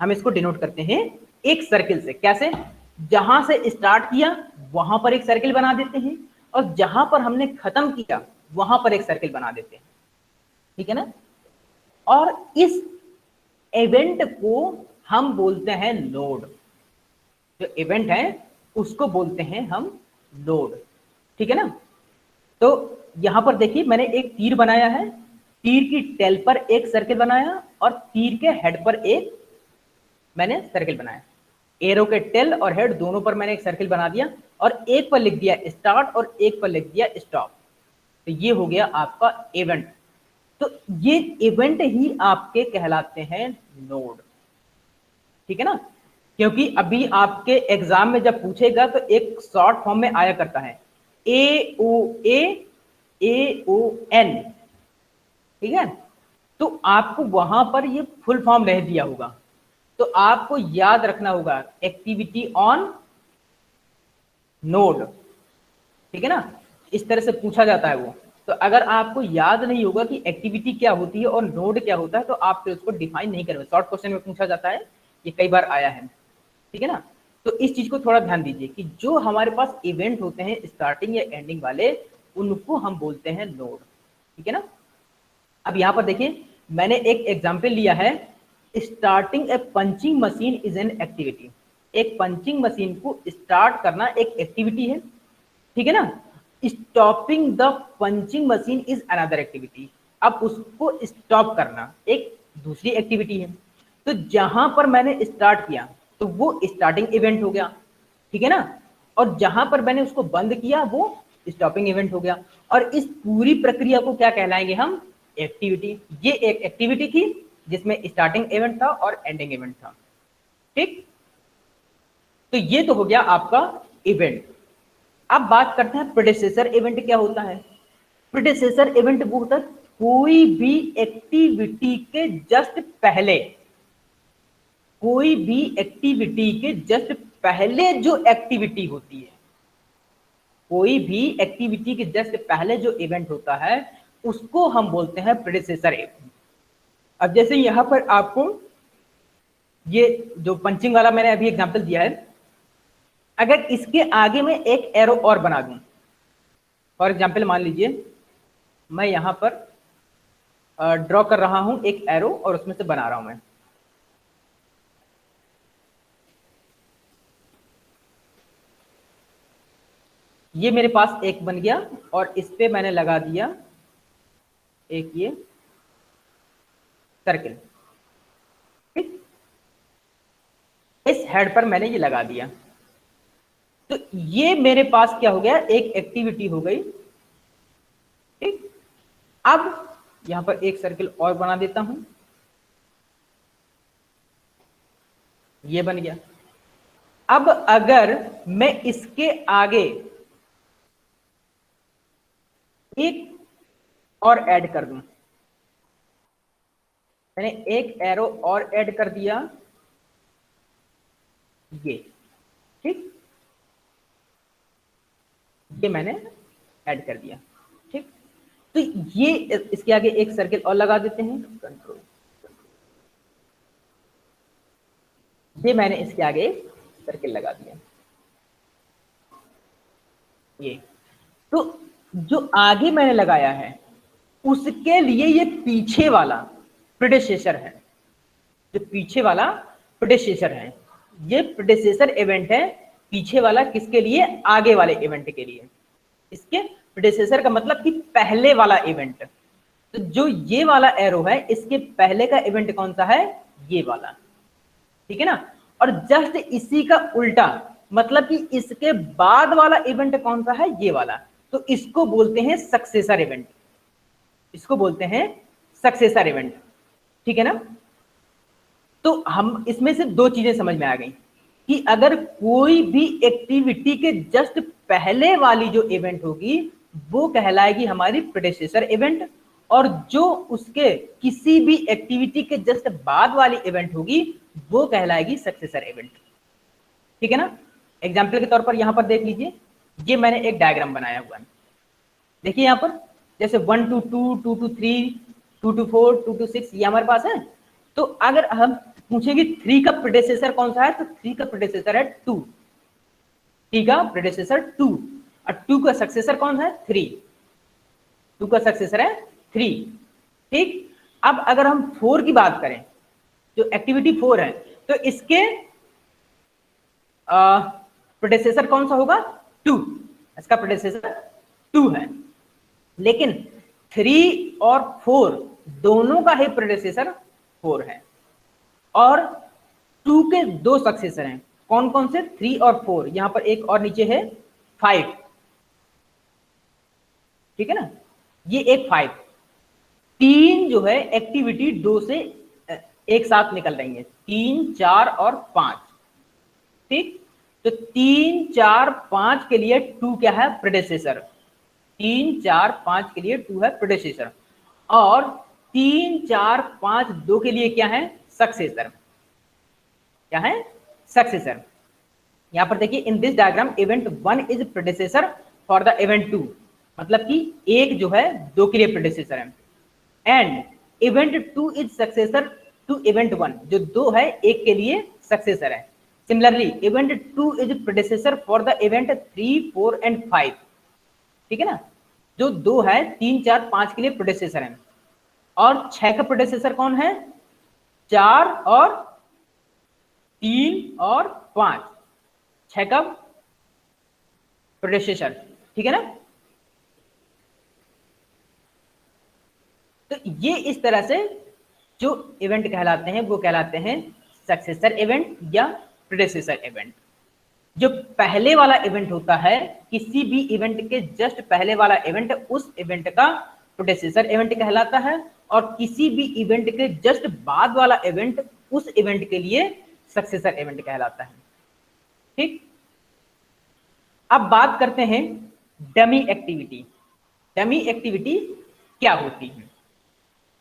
हम इसको डिनोट करते हैं एक सर्किल से। कैसे, जहां से स्टार्ट किया वहां पर एक सर्किल बना देते हैं, और जहां पर हमने खत्म किया वहां पर एक सर्किल बना देते हैं। ठीक है ना, और इस इवेंट को हम बोलते हैं लोड। जो इवेंट है उसको बोलते हैं हम लोड। ठीक है ना, तो यहां पर देखिए मैंने एक तीर बनाया है, तीर की टेल पर एक सर्किल बनाया, और तीर के हेड पर एक मैंने सर्किल बनाया। एरो के टेल और हेड दोनों पर मैंने एक सर्किल बना दिया, और एक पर लिख दिया स्टार्ट और एक पर लिख दिया स्टॉप। तो ये हो गया आपका इवेंट। तो ये इवेंट ही आपके कहलाते हैं नोड। ठीक है ना, क्योंकि अभी आपके एग्जाम में जब पूछेगा तो एक शॉर्ट फॉर्म में आया करता है AON। ठीक है, तो आपको वहां पर ये फुल फॉर्म नहीं दिया होगा, तो आपको याद रखना होगा एक्टिविटी ऑन नोड। ठीक है ना, इस तरह से पूछा जाता है वो। तो अगर आपको याद नहीं होगा कि एक्टिविटी क्या होती है और नोड क्या होता है, तो आप फिर उसको डिफाइन नहीं करोगे। शॉर्ट क्वेश्चन में पूछा जाता है, ये कई बार आया है। ठीक है ना, तो इस चीज को थोड़ा ध्यान दीजिए कि जो हमारे पास इवेंट होते हैं स्टार्टिंग या एंडिंग वाले, उनको हम बोलते हैं नोड। ठीक है ना, अब यहां पर देखिए मैंने एक एग्जाम्पल लिया है, starting A punching machine is an activity. एक पंचिंग मशीन को स्टार्ट करना एक एक्टिविटी है। ठीक है ना, stopping the punching machine is another activity. अब उसको स्टॉप करना एक दूसरी एक्टिविटी है। तो जहां पर मैंने स्टार्ट किया तो वो स्टार्टिंग इवेंट हो गया। ठीक है ना, और जहां पर मैंने उसको बंद किया वो स्टॉपिंग इवेंट हो गया। और इस पूरी प्रक्रिया को क्या कहलाएंगे हम, एक्टिविटी। ये एक एक्टिविटी थी जिसमें स्टार्टिंग इवेंट था और एंडिंग इवेंट था। ठीक, तो ये तो हो गया आपका इवेंट। अब बात करते हैं प्रेडिसेसर इवेंट क्या होता है। प्रेडिसेसर इवेंट वो होता है कोई भी एक्टिविटी के जस्ट पहले, कोई भी एक्टिविटी के जस्ट पहले जो एक्टिविटी होती है, कोई भी एक्टिविटी के जस्ट पहले जो इवेंट होता है उसको हम बोलते हैं प्रेडिसेसर इवेंट। अब जैसे यहां पर आपको ये जो पंचिंग वाला मैंने अभी एग्जांपल दिया है, अगर इसके आगे में एक एरो और बना दूं, फॉर एग्जांपल मान लीजिए मैं यहां पर ड्रॉ कर रहा हूं एक एरो और उसमें से बना रहा हूं मैं। ये मेरे पास एक बन गया और इस पे मैंने लगा दिया एक ये सर्किल। ठीक, इस हेड पर मैंने ये लगा दिया। तो ये मेरे पास क्या हो गया, एक एक्टिविटी हो गई। ठीक, अब यहां पर एक सर्किल और बना देता हूं, ये बन गया। अब अगर मैं इसके आगे एक और ऐड कर दूं, मैंने एक एरो और ऐड कर दिया ये। ठीक, ये मैंने ऐड कर दिया। ठीक, तो ये इसके आगे एक सर्किल और लगा देते हैं, कंट्रोल, ये मैंने इसके आगे एक सर्किल लगा दिया ये। तो जो आगे मैंने लगाया है उसके लिए ये पीछे वाला प्रेडेसेसर है, जो पीछे वाला प्रेडेसेसर है, ये प्रेडेसेसर इवेंट है पीछे वाला, किसके लिए, आगे वाले इवेंट के लिए। इसके प्रेडेसेसर का मतलब कि पहले वाला इवेंट। तो जो ये वाला एरो है इसके पहले का इवेंट कौन सा है, ये वाला। ठीक है ना, और जस्ट इसी का उल्टा मतलब कि इसके बाद वाला इवेंट कौन सा है, ये वाला। तो इसको बोलते हैं सक्सेसर इवेंट, इसको बोलते हैं सक्सेसर इवेंट। ठीक है ना। तो हम इसमें से दो चीजें समझ में आ गई कि अगर कोई भी एक्टिविटी के जस्ट पहले वाली जो इवेंट होगी वो कहलाएगी हमारी प्रेडेसेसर इवेंट, और जो उसके किसी भी एक्टिविटी के जस्ट बाद वाली इवेंट होगी वो कहलाएगी सक्सेसर इवेंट। ठीक है ना। एग्जाम्पल के तौर पर यहां पर देख लीजिए, ये मैंने एक डायग्राम बनाया हुआ है। देखिए यहां पर जैसे 1 to 2, 2 to 3, 2 to 4, 2 to 6 ये हमारे पास है। तो अगर हम पूछेंगे 3 का प्रेडेसेसर कौन सा है, तो 3 का प्रेडेसेसर है 2। 3 का प्रेडेसेसर 2 और 2 का सक्सेसर कौन है, 3। 2 का सक्सेसर है 3। ठीक, अब अगर हम 4 की बात करें, जो एक्टिविटी 4 है, तो इसके प्रेडेसेसर कौन सा होगा, 2। इसका प्रेडेसेसर 2 है। लेकिन 3 और 4 दोनों का ही प्रेडेसेसर 4 है, और 2 के दो सक्सेसर हैं। कौन कौन से, 3 और 4। यहां पर एक और नीचे है 5। ठीक है ना, ये एक 5। 3 जो है एक्टिविटी 2 से एक साथ निकल रही है, 3, 4 और 5। ठीक, तो 3, 4, 5 के लिए 2 क्या है, प्रेडेसेसर। 3, 4, 5 के लिए 2 है प्रेडेसेसर, और 3, 4, 5, 2 के लिए क्या है, सक्सेसर। क्या है, सक्सेसर। यहां पर देखिए in this diagram event 1 is predecessor for the event 2, मतलब कि एक जो है 2 के लिए प्रेडेसेसर है, and event 2 is successor to event 1, जो 2 है 1 के लिए सक्सेसर है। Similarly event 2 is predecessor for the event 3, 4 and 5। ठीक है ना, जो 2 है 3, 4, 5 के लिए प्रेडेसेसर है, और 6 का प्रेडेसेसर कौन है, 4 और 3 और 5, 6 का प्रेडेसेसर। ठीक है ना। तो ये इस तरह से जो इवेंट कहलाते हैं वो कहलाते हैं सक्सेसर इवेंट या प्रेडेसेसर इवेंट। जो पहले वाला इवेंट होता है, किसी भी इवेंट के जस्ट पहले वाला इवेंट, उस इवेंट का प्रेडेसेसर इवेंट कहलाता है, और किसी भी इवेंट के जस्ट बाद वाला इवेंट उस इवेंट के लिए सक्सेसर इवेंट कहलाता है। ठीक, अब बात करते हैं डमी एक्टिविटी। डमी एक्टिविटी क्या होती है?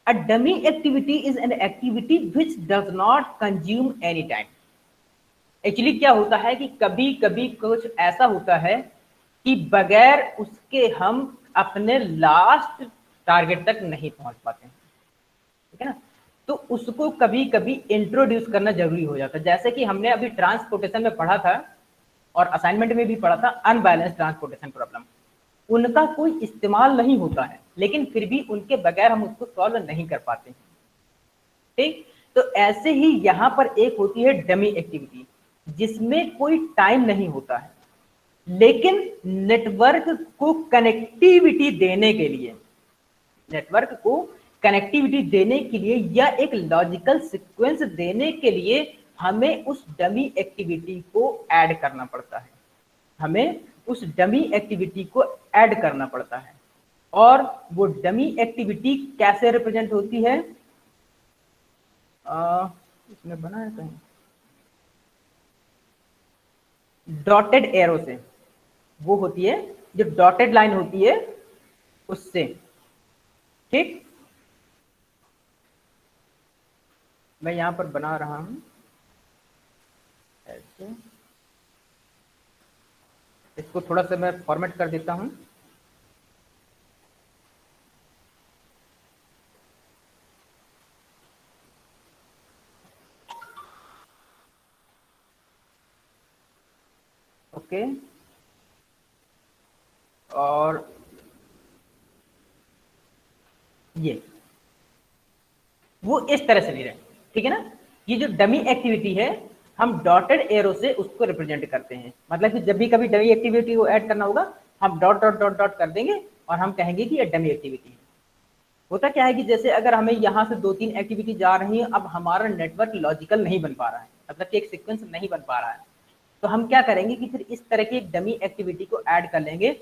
A dummy activity is an activity which does not consume any time. Actually क्या होता है कि कभी कभी कुछ ऐसा होता है कि बगैर उसके हम अपने लास्ट टारगेट तक नहीं पहुंच पाते हैं। ठीक है ना, तो उसको कभी कभी इंट्रोड्यूस करना जरूरी हो जाता है। जैसे कि हमने अभी ट्रांसपोर्टेशन में पढ़ा था और असाइनमेंट में भी पढ़ा था, अनबैलेंस ट्रांसपोर्टेशन प्रॉब्लम। उनका कोई इस्तेमाल नहीं होता है, लेकिन फिर भी उनके बगैर हम उसको सॉल्व नहीं कर पाते। ठीक, तो ऐसे ही यहां पर एक होती है डमी एक्टिविटी, जिसमें कोई टाइम नहीं होता है, लेकिन नेटवर्क को कनेक्टिविटी देने के लिए, नेटवर्क को कनेक्टिविटी देने के लिए या एक लॉजिकल सीक्वेंस देने के लिए हमें उस डमी एक्टिविटी को ऐड करना पड़ता है, हमें उस डमी एक्टिविटी को ऐड करना पड़ता है। और वो डमी एक्टिविटी कैसे रिप्रेजेंट होती है, इसमें बना है कहीं, डॉटेड एरो से, वो होती है जो डॉटेड लाइन होती है उससे। ठीक, मैं यहां पर बना रहा हूं ऐसे, इसको थोड़ा सा मैं फॉर्मेट कर देता हूं। ओके, और ये वो इस तरह से ले रहे हैं, ठीक है ना। ये जो डमी एक्टिविटी है हम डॉटेड एरो से उसको रिप्रेजेंट करते हैं, मतलब कि जब भी कभी डमी एक्टिविटी को ऐड करना होगा हम डॉट डॉट डॉट डॉट कर देंगे और हम कहेंगे कि ये डमी एक्टिविटी है। होता क्या है कि जैसे अगर हमें यहाँ से 2-3 एक्टिविटी जा रही है, अब हमारा नेटवर्क लॉजिकल नहीं बन पा रहा है, मतलब कि एक सीक्वेंस नहीं बन पा रहा है, तो हम क्या करेंगे कि फिर इस तरह की एक डमी एक्टिविटी को ऐड कर लेंगे।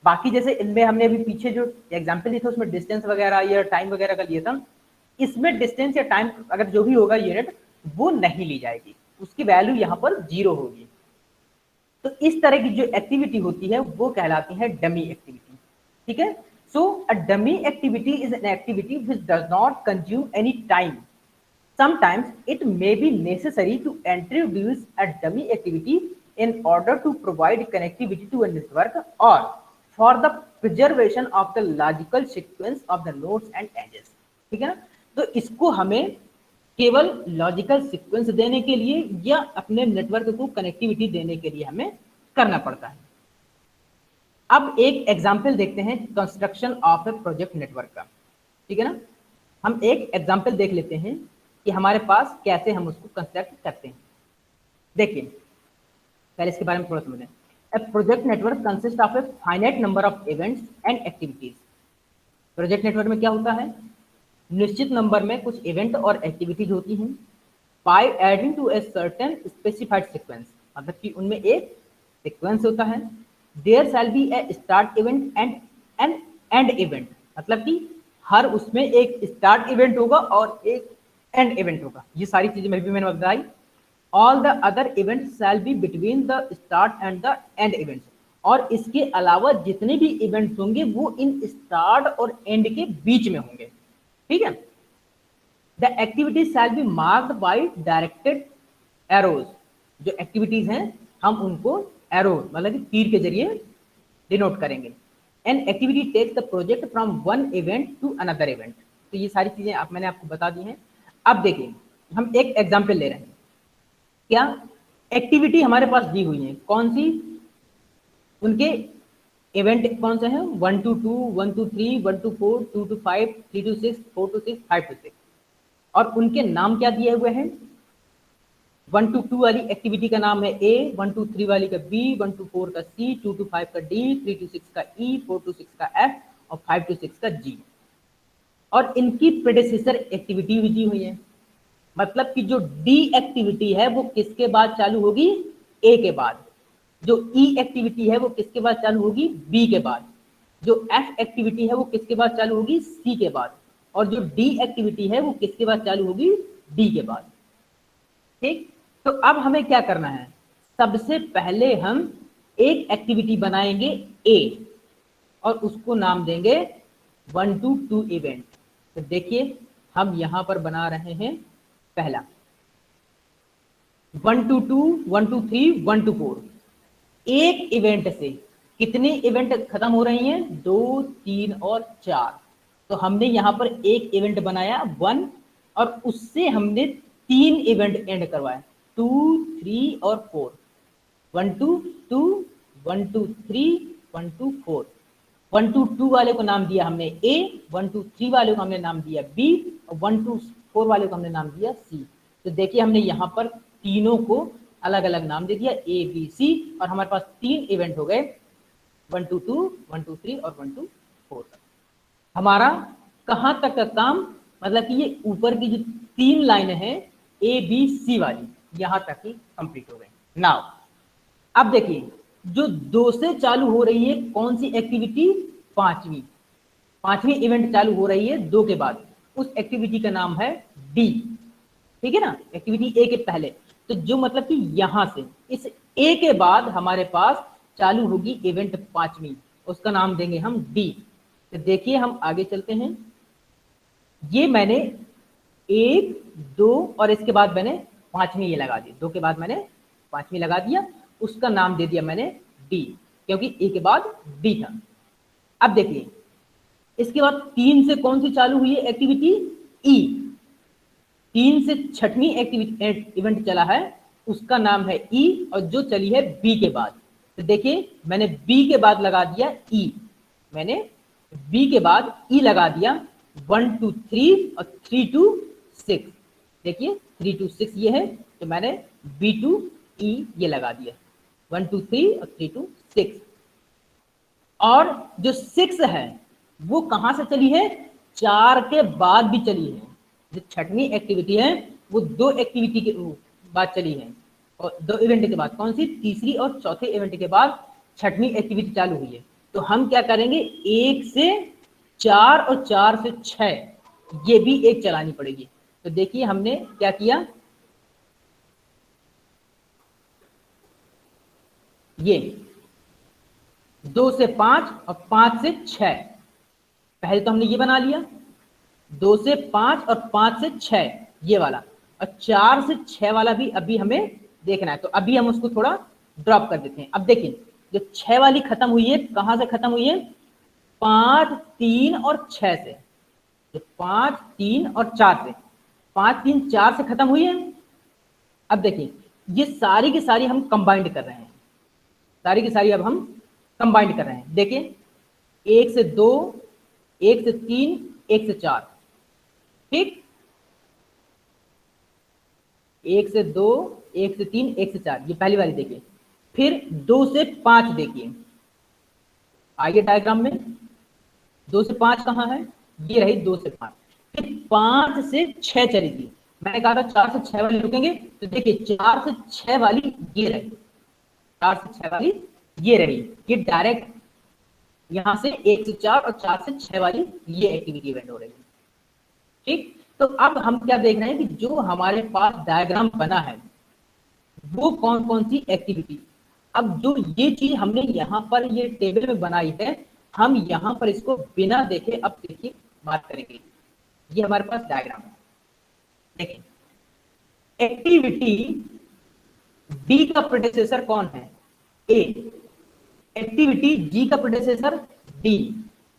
बाकी जैसे इनमें हमने अभी पीछे जो एग्जाम्पल दिए थे उसमें डिस्टेंस वगैरह या टाइम वगैरह का लिया था, इसमें डिस्टेंस या टाइम अगर जो भी होगा यूनिट वो नहीं ली जाएगी, उसकी वैल्यू यहाँ पर 0 होगी। तो इस तरह की जो एक्टिविटी होती है वो कहलाती है डमी एक्टिविटी। ठीक है, so a dummy activity is an activity which does not consume any time. Sometimes it may be necessary to introduce a dummy activity in order to provide connectivity to a network or for the preservation of the logical sequence of the nodes and edges। ठीक है ना, तो इसको हमें केवल logical sequence देने के लिए या अपने नेटवर्क को कनेक्टिविटी देने के लिए हमें करना पड़ता है। अब एक एग्जाम्पल देखते हैं construction of A project network का। ठीक है ना, हम एक एग्जाम्पल देख लेते हैं कि हमारे पास कैसे हम उसको कंस्ट्रक्ट करते हैं। देखिए, पहले इसके बारे में थोड़ा समझें। A project network consist of a finite number of events and activities. Project network में क्या होता है, निश्चित नंबर में कुछ इवेंट और एक्टिविटीज होती हैं, by adding to a certain specified sequence, मतलब कि उनमें एक सीक्वेंस होता है। There shall be a start event and an end event, मतलब कि हर उसमें एक स्टार्ट इवेंट होगा और एक एंड इवेंट होगा। ये सारी चीजें मैंने बताई। All the other event shall be between the start and the end events, और इसके अलावा जितने भी इवेंट्स होंगे वो इन स्टार्ट और एंड के बीच में होंगे। ठीक है, the activity shall be marked by directed arrows. जो एक्टिविटीज हैं हम उनको एरो मतलब कि तीर के जरिए डिनोट करेंगे। An activity takes the project from one event to another event. तो ये सारी चीजें मैंने आपको बता दी हैं। अब देखिए, हम एक एग्जाम्पल ले रहे हैं। क्या एक्टिविटी हमारे पास दी हुई है, कौन सी, उनके इवेंट कौन से हैं, 1 to 2, 1 to 3, 1 to 4, 2 to 5, 3 to 6, 4 to 6, 5 to 6, और उनके नाम क्या दिए हुए हैं। 1 to 2 वाली एक्टिविटी का नाम है ए, 1 to 3 वाली का बी, 1 to 4 का सी, 2 to 5 का डी, 3 to 6 का ई, 4 to 6 का एफ और 5 to 6 का जी। और इनकी प्रेडिसेसर एक्टिविटी भी दी हुई है, मतलब कि जो डी एक्टिविटी है वो किसके बाद चालू होगी, ए के बाद। जो ई एक्टिविटी है वो किसके बाद चालू होगी, बी के बाद। जो एफ एक्टिविटी है वो किसके बाद चालू होगी, सी के बाद। और जो डी एक्टिविटी है वो किसके बाद चालू होगी, डी के बाद। ठीक, तो अब हमें क्या करना है, सबसे पहले हम एक एक्टिविटी बनाएंगे ए और उसको नाम देंगे 1 to 2 इवेंट। तो देखिए हम यहां पर बना रहे हैं पहला 1 to 2, 1 to 3, 1 to 4। एक इवेंट से कितनी इवेंट खत्म हो रही हैं, 2, 3 और 4। तो हमने यहां पर एक इवेंट बनाया 1 और उससे हमने 3 इवेंट एंड करवाए 2, 3 और 4। 1 to 2, 1 to 3, 1 to 4। 1 to 2 वाले को नाम दिया हमने A, 1 to 3 वाले को हमने नाम दिया B और 1 to 4 वाले को हमने नाम दिया C। तो देखिए हमने यहाँ पर तीनों को अलग अलग नाम दे दिया A, B, C और हमारे पास 3 इवेंट हो गए 1 to 2, 1 to 3 और 1 to 4। हमारा कहाँ तक का काम, मतलब कि ये ऊपर की जो 3 लाइनें हैं A, B, C वाली, यहाँ तक ही कंप्लीट हो गए। नाउ अब देखिए जो 2 से चालू हो रही है कौन सी एक्टिविटी, पांचवी इवेंट चालू हो रही है 2 के बाद, उस एक्टिविटी का नाम है डी। ठीक है ना, एक्टिविटी ए के पहले। तो जो मतलब कि यहां से इस ए के बाद हमारे पास चालू होगी इवेंट 5वीं, उसका नाम देंगे हम डी। तो देखिए हम आगे चलते हैं। ये मैंने 1, 2 और इसके बाद मैंने 5वीं ये लगा दी, 2 के बाद मैंने 5वीं लगा दिया, उसका नाम दे दिया मैंने डी, क्योंकि ए के बाद डी था। अब देखिए इसके बाद 3 से कौन सी चालू हुई है एक्टिविटी, ई। 3 से 6वीं एक्टिविटी इवेंट चला है, उसका नाम है ई, और जो चली है बी के बाद। तो देखिए मैंने बी के बाद लगा दिया ई, मैंने बी के बाद ई लगा दिया 1 to 3 और 3 to 6। देखिए 3 to 6 ये है, तो मैंने बी टू ई ये लगा दिया 1 to 3 और 3 to 6। और जो 6 है वो कहां से चली है, 4 के बाद भी चली है। जो 6वीं एक्टिविटी है वो 2 एक्टिविटी के बाद चली है, और 2 इवेंट के बाद, कौन सी, तीसरी और चौथे इवेंट के बाद 6वीं एक्टिविटी चालू हुई है। तो हम क्या करेंगे, 1 से 4 और 4 से 6 ये भी एक चलानी पड़ेगी। तो देखिए हमने क्या किया, ये 2 से 5 और 5 से 6, पहले तो हमने ये बना लिया 2 से 5 और 5 से 6 ये वाला, और 4 से 6 वाला भी अभी हमें देखना है। तो अभी हम उसको थोड़ा ड्रॉप कर देते हैं। अब देखिए जो 6 वाली खत्म हुई है, कहां से खत्म हुई है, 5, 3 और 6 से। तो 5, 3 और 4 से, 5, 3, 4 से खत्म हुई है। अब देखिए ये सारी की सारी हम कंबाइंड कर रहे हैं, सारी की सारी अब हम कंबाइंड कर रहे हैं। देखिए 1 से 2, 1 से 3, 1 से 4, ठीक, 1 से 2, 1 से 3, 1 से 4, ये पहली वाली देखिए। फिर 2 से 5 देखिए, आइए डायग्राम में 2 से 5 कहाँ है, ये रही 2 से 5। फिर 5 से 6 चली थी, मैंने कहा था 4 से 6 वाली रुकेंगे, तो देखिए 4 से 6 वाली ये रही, 4 से 6 वाली ये रही, ये डायरेक्ट यहां से 1 से 4 और 4 से 6 वाली ये एक्टिविटी इवेंट हो रही है। ठीक, तो अब हम क्या देख रहे हैं कि जो हमारे पास डायग्राम बना है वो कौन कौन सी एक्टिविटी। अब जो ये चीज हमने यहाँ पर ये टेबल में बनाई है, हम यहाँ पर इसको बिना देखे अब देखिए बात करेंगे। ये हमारे पास डायग्राम है, देखिए एक्टिविटी डी का प्रेडिसेसर कौन है, ए। एक्टिविटी जी का प्रेडिसेसर डी,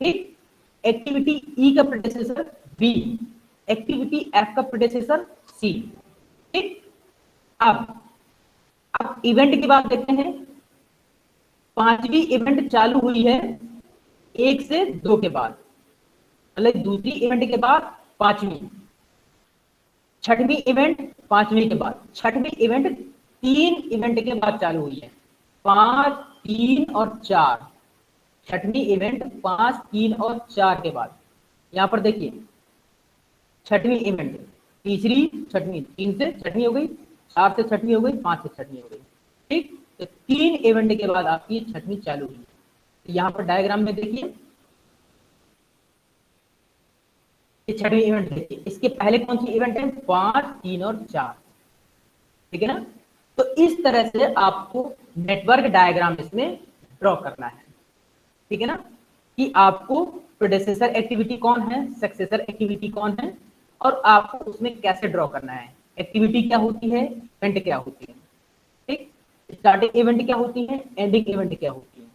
ठीक। एक्टिविटी ई का प्रेडिसेसर बी, एक्टिविटी एफ का प्रेडिसेसर सी, ठीक। अब इवेंट की बात देखते हैं। 5वीं इवेंट चालू हुई है 1 से 2 के बाद, मतलब दूसरी इवेंट के बाद 5वीं, 6वीं इवेंट 5वीं के बाद, 6वीं इवेंट 3 इवेंट के बाद चालू हुई है, 5, 3 और 4। 6वीं इवेंट 5, 3 और 4 के बाद, यहां पर देखिए 6वीं इवेंट, तीसरी 6वीं, 3 से 6वीं हो गई, 4 से 6वीं हो गई, 5 से 6वीं हो गई, ठीक। तो 3 इवेंट के बाद आपकी 6वीं चालू हुई। तो यहाँ पर डायग्राम में देखिए ये 6वीं इवेंट देखिए, इसके पहले कौन सी इवेंट है, 5, 3 और 4, ठीक है ना। तो इस तरह से आपको नेटवर्क डायग्राम इसमें ड्रॉ करना है, ठीक है ना, कि आपको प्रेडेसेसर एक्टिविटी कौन है, सक्सेसर एक्टिविटी कौन है, और आपको उसमें कैसे ड्रॉ करना है। एक्टिविटी क्या होती है, इवेंट क्या होती है, ठीक। स्टार्टिंग इवेंट क्या होती है, एंडिंग इवेंट क्या होती है।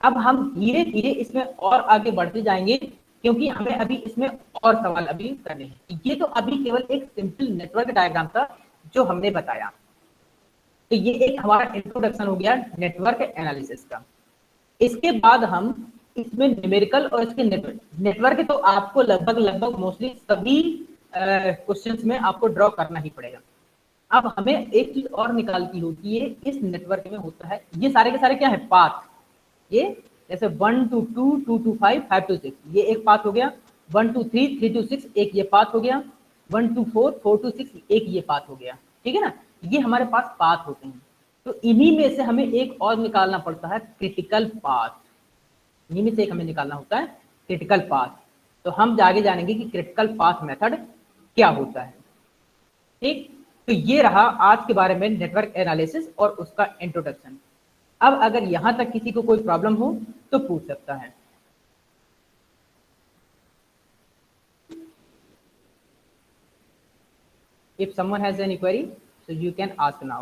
अब हम धीरे धीरे इसमें और आगे बढ़ते जाएंगे, क्योंकि हमें अभी इसमें और सवाल अभी करने हैं। ये तो अभी केवल एक सिंपल नेटवर्क डायग्राम था जो हमने बताया। तो ये एक हमारा इंट्रोडक्शन हो गया नेटवर्क एनालिसिस का। इसके बाद हम इसमें न्यूमेरिकल और इसके नेटवर्क तो आपको लगभग मोस्टली सभी क्वेश्चंस में आपको ड्रॉ करना ही पड़ेगा। अब हमें एक चीज और निकालती होती है, इस नेटवर्क में होता है ये सारे के सारे क्या है, पाथ। ये जैसे 1 to 2, 2 to 5, 5 to 6, ये एक पाथ हो गया। 1 to 3, 3 to 6, एक ये पाथ हो गया। 1 to 4, 4 to 6, एक ये पाथ हो गया। ठीक है ना, ये हमारे पास पाथ होते हैं। तो इन्हीं में से हमें एक और निकालना पड़ता है, क्रिटिकल पाथ। इन्हीं में से एक हमें निकालना होता है क्रिटिकल पाथ। तो हम आगे जानेंगे कि क्रिटिकल पाथ मेथड क्या होता है। ठीक, तो ये रहा आज के बारे में नेटवर्क एनालिसिस और उसका इंट्रोडक्शन। अब अगर यहां तक किसी को कोई प्रॉब्लम हो तो पूछ सकता है। If someone has any query, so you can ask now.